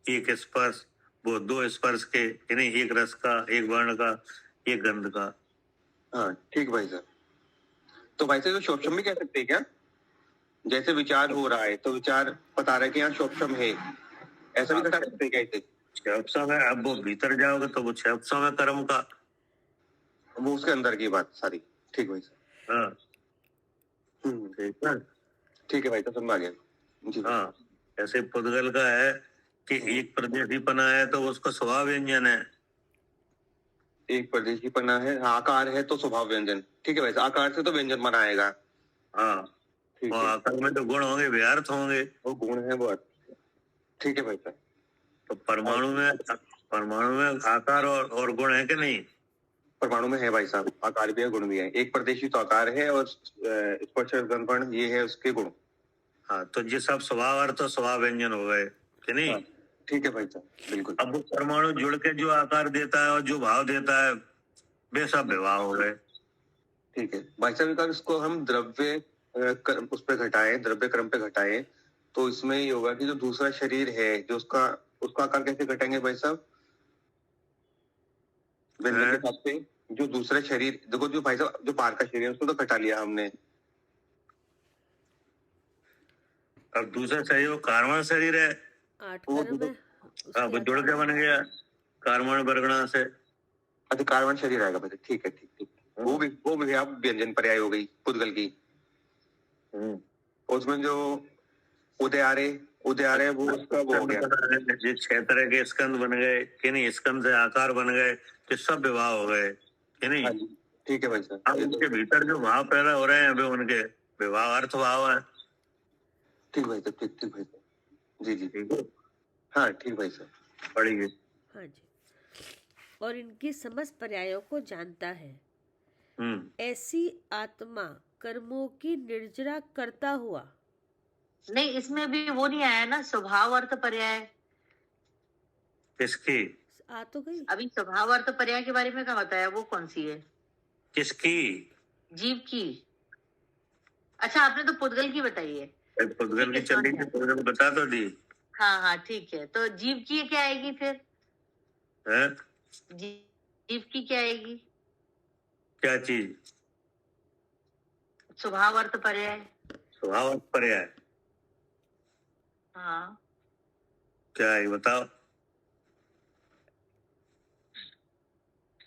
एक स्पर्श, वो दो स्पर्श के, यानी एक रस का, एक वर्ण का, एक गंध का। हाँ ठीक भाई साहब। तो भाई साहब, तो शोषम भी कह सकते हैं क्या? जैसे विचार हो रहा है तो विचार बता रहा है कि यहाँ शोषम है, ऐसा भी घटा सकते हैं क्या इसे? क्षयपसम है। अब वो भीतर जाओगे तो वो क्षयपसम है कर्म का, वो उसके अंदर की बात सारी। ठीक भाई साहब। हाँ, ठीक है। ठीक है भाई साहब, समझ आ गया जी। हाँ, ऐसे पुद्गल का है कि एक प्रदेशीपना है तो उसका स्वभाव व्यंजन है। एक प्रदेशीपना है, आकार है तो स्वभाव व्यंजन। ठीक है भाई साहब, आकार से तो व्यंजन बनाएगा। हाँ, ठीक और है। आकार में तो गुण होंगे, व्यर्थ होंगे। वो गुण है, वो अर्थ। ठीक है भाई साहब। तो परमाणु में आकार और गुण है कि नहीं? परमाणु में है भाई साहब, आकार भी है, गुण भी है। एक प्रदेशी तो आकार है और स्पर्श गंधवर्ण ये है उसके गुण। हाँ, तो ये सब स्वभाव अर्थ और स्वभाव व्यंजन हो गए, कि नहीं? हाँ, ठीक है भाई साहब, बिल्कुल। अब वो परमाणु जुड़ के जो आकार देता है और जो भाव देता है, वे सब विभाव हो गए। ठीक है भाई साहब, अगर इसको हम द्रव्य उस पे घटाएं, द्रव्य क्रम पे घटाएं, तो इसमें ये होगा कि जो दूसरा शरीर है, जो उसका आकार कैसे घटाएंगे भाई साहब? व्यंजन के हिसाब से। जो दूसरा शरीर देखो, जो भाई साहब जो बाहर का शरीर है उसको तो घटा लिया हमने। अब दूसरा शरीर वो कार्बन शरीर है, 8 वो कर्म है। अब जुड़ के बन गया कार्बन वर्गणा से। अच्छा, कार्बन शरीर आएगा भाई। ठीक है, ठीक। वो भी आप व्यंजन पर्याय हो गई पुद्गल की। उसमें जो उदय आ रहे वो उसका वो हो गया। ये 6 तरह के स्कंद बन गए, कि नहीं? स्कंद से आकार बन गए, तो सब विभाव हो गए, कि नहीं? हाँ जी, ठीक है भाई साहब। अब उनके भीतर जो भाव पैदा हो रहे हैं वे उनके विभाव अर्थ भाव है। ठीक भाई साहब, ठीक भाई साहब। जी। ठीक है, हाँ ठीक भाई साहब, पढ़िए। हाँ जी। और इनकी समस्त पर्यायों को जानता है। ऐसी आत्मा कर्मों की निर्जरा करता हुआ। नहीं, इसमें भी वो नहीं आया ना, स्वभाव अर्थ पर्याय। किसकी? आ तो गई। अभी स्वभाव अर्थ पर्याय के बारे में क्या बताया, वो कौन सी है? किसकी? जीव की। अच्छा, आपने तो पुद्गल की बताई है। पुद्गल की चल रही थी, पुद्गल बता तो दी। हाँ, ठीक है। तो जीव की क्या आएगी फिर? है? जीव की क्या आएगी? क्या चीज? स्वभाव अर्थ पर्याय। स्वभाव अर्थ पर्याय। हाँ, क्या है बताओ?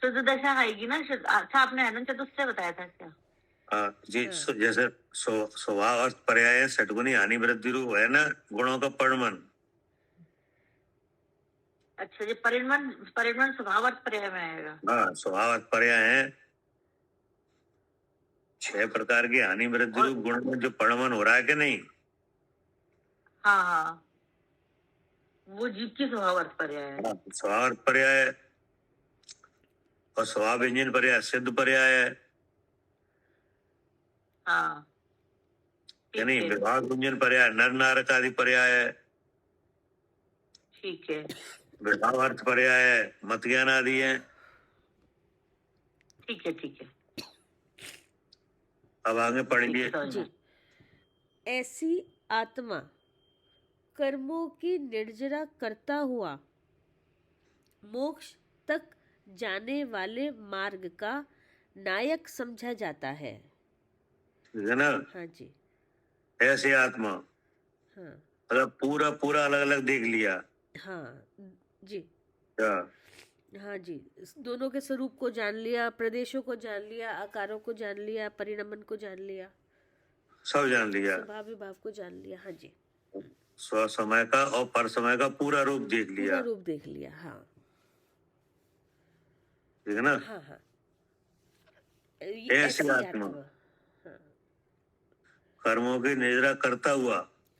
शुद्ध दशा आएगी ना। अच्छा, आपने अनंत चतुष्टय बताया था क्या? जी, जैसे स्वभाव अर्थ पर्याय है, षटगुणी हानि वृद्धि रूप है ना, गुणों का परिणमन। अच्छा, ये परिणमन स्वभाव अर्थ पर्याय में आएगा। हाँ, स्वभाव अर्थ पर्याय है। 6 प्रकार की हानि वृद्धि रूप गुण में जो परिणमन हो रहा है कि नहीं? हाँ, वो जीव की स्वभाव अर्थ पर्याय है। स्वभाव अर्थ पर्याय है। और स्वभाव व्यंजन पर्याय सिद्ध पर्याय है, हाँ, यानी विभाग व्यंजन पर्याय नर नारक आदि पर्याय है। ठीक है। विभाव अर्थ पर्याय है, मत ज्ञान आदि है। ठीक है, ठीक है। अब आगे पढ़िए। जी। ऐसी आत्मा कर्मों की निर्जरा करता हुआ मोक्ष तक जाने वाले मार्ग का नायक समझा जाता है। ठीक है ना? हाँ जी। ऐसी आत्मा, हाँ मतलब पूरा पूरा अलग अलग देख लिया। हाँ जी। क्या? हाँ जी, इस दोनों के स्वरूप को जान लिया, प्रदेशों को जान लिया, आकारों को जान लिया, परिणमन को जान लिया, सब जान लिया। स्वभाव विभाव को जान लिया। हाँ जी, स्व समय का और पर समय का पूरा रूप देख पूरा लिया। रूप देख लिया। हाँ ठीक है ना? हाँ हाँ, ये ऐसी ऐसी आत्मा हाँ कर्मों की निजरा करता हुआ।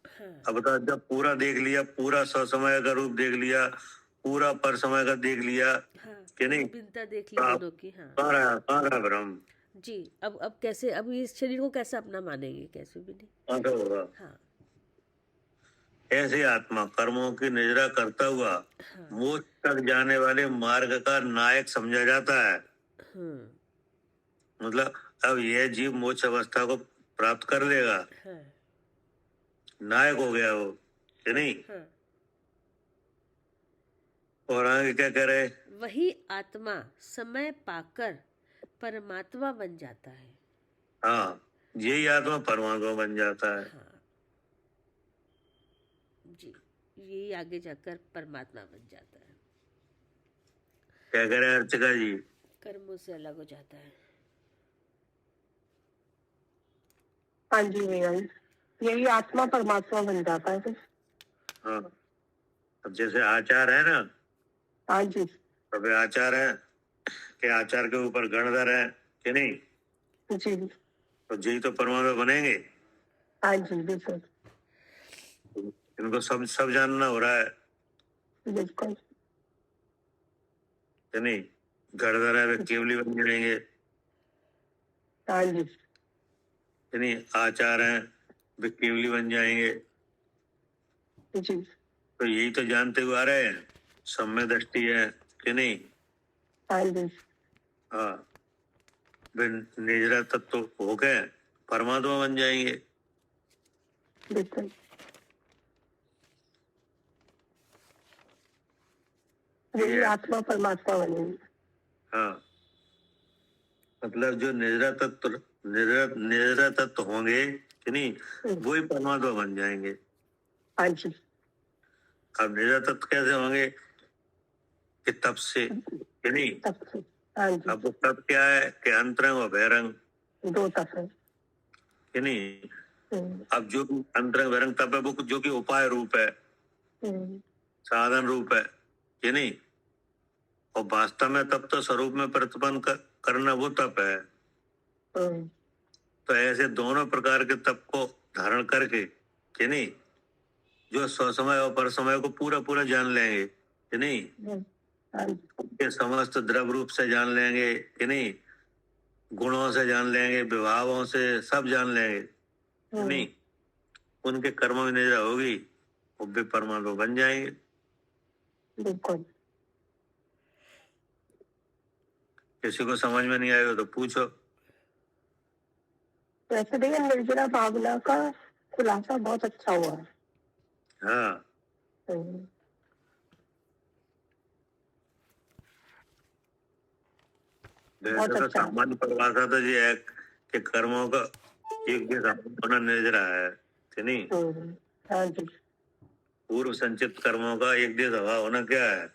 हाँ अब बता, जब पूरा देख लिया, पूरा स्वसमय का रूप देख लिया, पूरा पर समय का देख लिया हाँ, कि नहीं? भिन्नता देख ली हाँ। दोनों की। हाँ कहाँ रहा ब्रह्म? जी। अब कैसे, अब इस शरीर को कैसे अपना मानेंगे? कैसे भी नहीं। कहाँ से होगा? हाँ ऐसी आत्मा कर्मों की निजरा करता हुआ हाँ मोक्ष तक जाने वाले मार्ग का नायक समझा जाता है। मतलब अब यह जीव मोक्ष अवस्था को प्राप्त कर लेगा, हाँ नायक हो गया वो कि नहीं? हाँ। और आगे क्या कह रहे? वही आत्मा समय पाकर परमात्मा बन जाता है। हाँ, यही आत्मा परमात्मा बन जाता है। हाँ जी, यही आगे जाकर परमात्मा बन जाता है। क्या कह रहे अर्चका जी? कर्मों से अलग हो जाता है। हाँ जी भैया, यही आत्मा परमात्मा बन जाता है फिर। हाँ, अब जैसे आचार है ना, हाँ जी अब ये आचार है कि आचार के ऊपर गणधर है कि नहीं? जी। तो यही तो परमात्मा बनेंगे। हाँ जी बिल्कुल इनको सब जानना हो रहा है बिल्कुल। कि नहीं? गणधर है, वे केवली बन जाएंगे हाँ जी कि नहीं? आचार है, वे केवली बन जाएंगे। जी तो यही तो जानते हुए आ रहे हैं, सम्य दृष्टि है कि नहीं? हाँ जी हाँ, वे निजरा तत्व हो गए परमात्मा बन जाएंगे। बिल्कुल। यही आत्मा परमात्मा बनेगी। हाँ, मतलब जो निजरा तत्व होंगे कि नहीं, वही परमात्मा बन जाएंगे। हाँ जी अब निजरा तत्व कैसे होंगे? कि तप से कि नहीं? तप से। हाँ जी, अब वो तप क्या है कि अंतरंग और बहिरंग दो तप है। कि नहीं? अब जो अंतरंग बहिरंग तप है वो जो कि उपाय रूप है, साधन रूप है कि नहीं? और वास्तव में तप तो स्वरूप में प्रतिपन्न करना वो तप है। तो ऐसे दोनों प्रकार के तप को धारण करके कि नहीं, जो स्वसमय और पर समय को पूरा पूरा जान लेंगे कि नहीं, उनके समस्त द्रव रूप से जान लेंगे कि नहीं, गुणों से जान लेंगे, विभावों से सब जान लेंगे कि नहीं, उनके कर्मों में निजरा होगी, वो भी परमात्मा बन जाएंगे। बिल्कुल। किसी को समझ में नहीं आएगा तो पूछो। वैसे भैया निर्जरा भावना का खुलासा बहुत अच्छा हुआ है। हाँ, बहुत तो अच्छा। सामान्य परिभाषा तो ये है कि कर्मों का एक जैसा होना निजरा है कि नहीं? हाँ जी, पूर्व संचित कर्मों का एक जैसा भाव होना क्या है?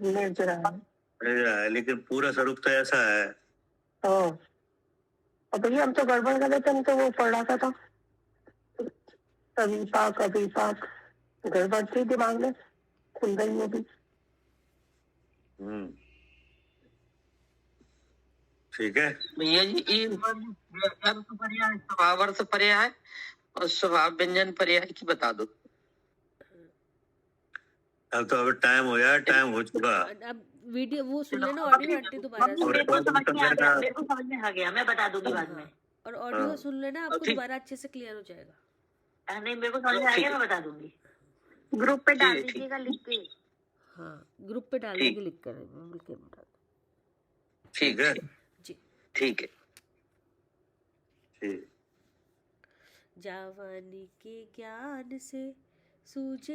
निर्जरा है। निजरा है, लेकिन पूरा स्वरूप तो ऐसा है। हाँ, और भैया हम तो गड़बड़ कर लेते, हम तो वो पढ़ रहा था अभिपाक अभिपाक, गड़बड़ थी दिमाग में, कुंडल में भी। ठीक है भैया जी, ये अर्थ पर्याय, स्वभाव अर्थ पर्याय और स्वभाव व्यंजन पर्याय की बता दो। अब तो अब टाइम हो जाए, टाइम हो चुका। अब वीडियो वो सुन लेना, ऑडियो आंटी दोबारा से। मेरे को समझ में आ गया, मेरे को समझ में आ गया, मैं बता दूंगी बाद में। और ऑडियो सुन लेना, आपको दोबारा अच्छे से क्लियर हो जाएगा। नहीं, मेरे को समझ में आ गया, मैं बता दूंगी। ग्रुप पे डाल दीजिएगा लिख के। हाँ, ग्रुप पे डाल ठीक। देंगे, लिख कर लिख के बता दो। ठीक है जी। ठीक है। ठीक। जवानी के ज्ञान से सूझे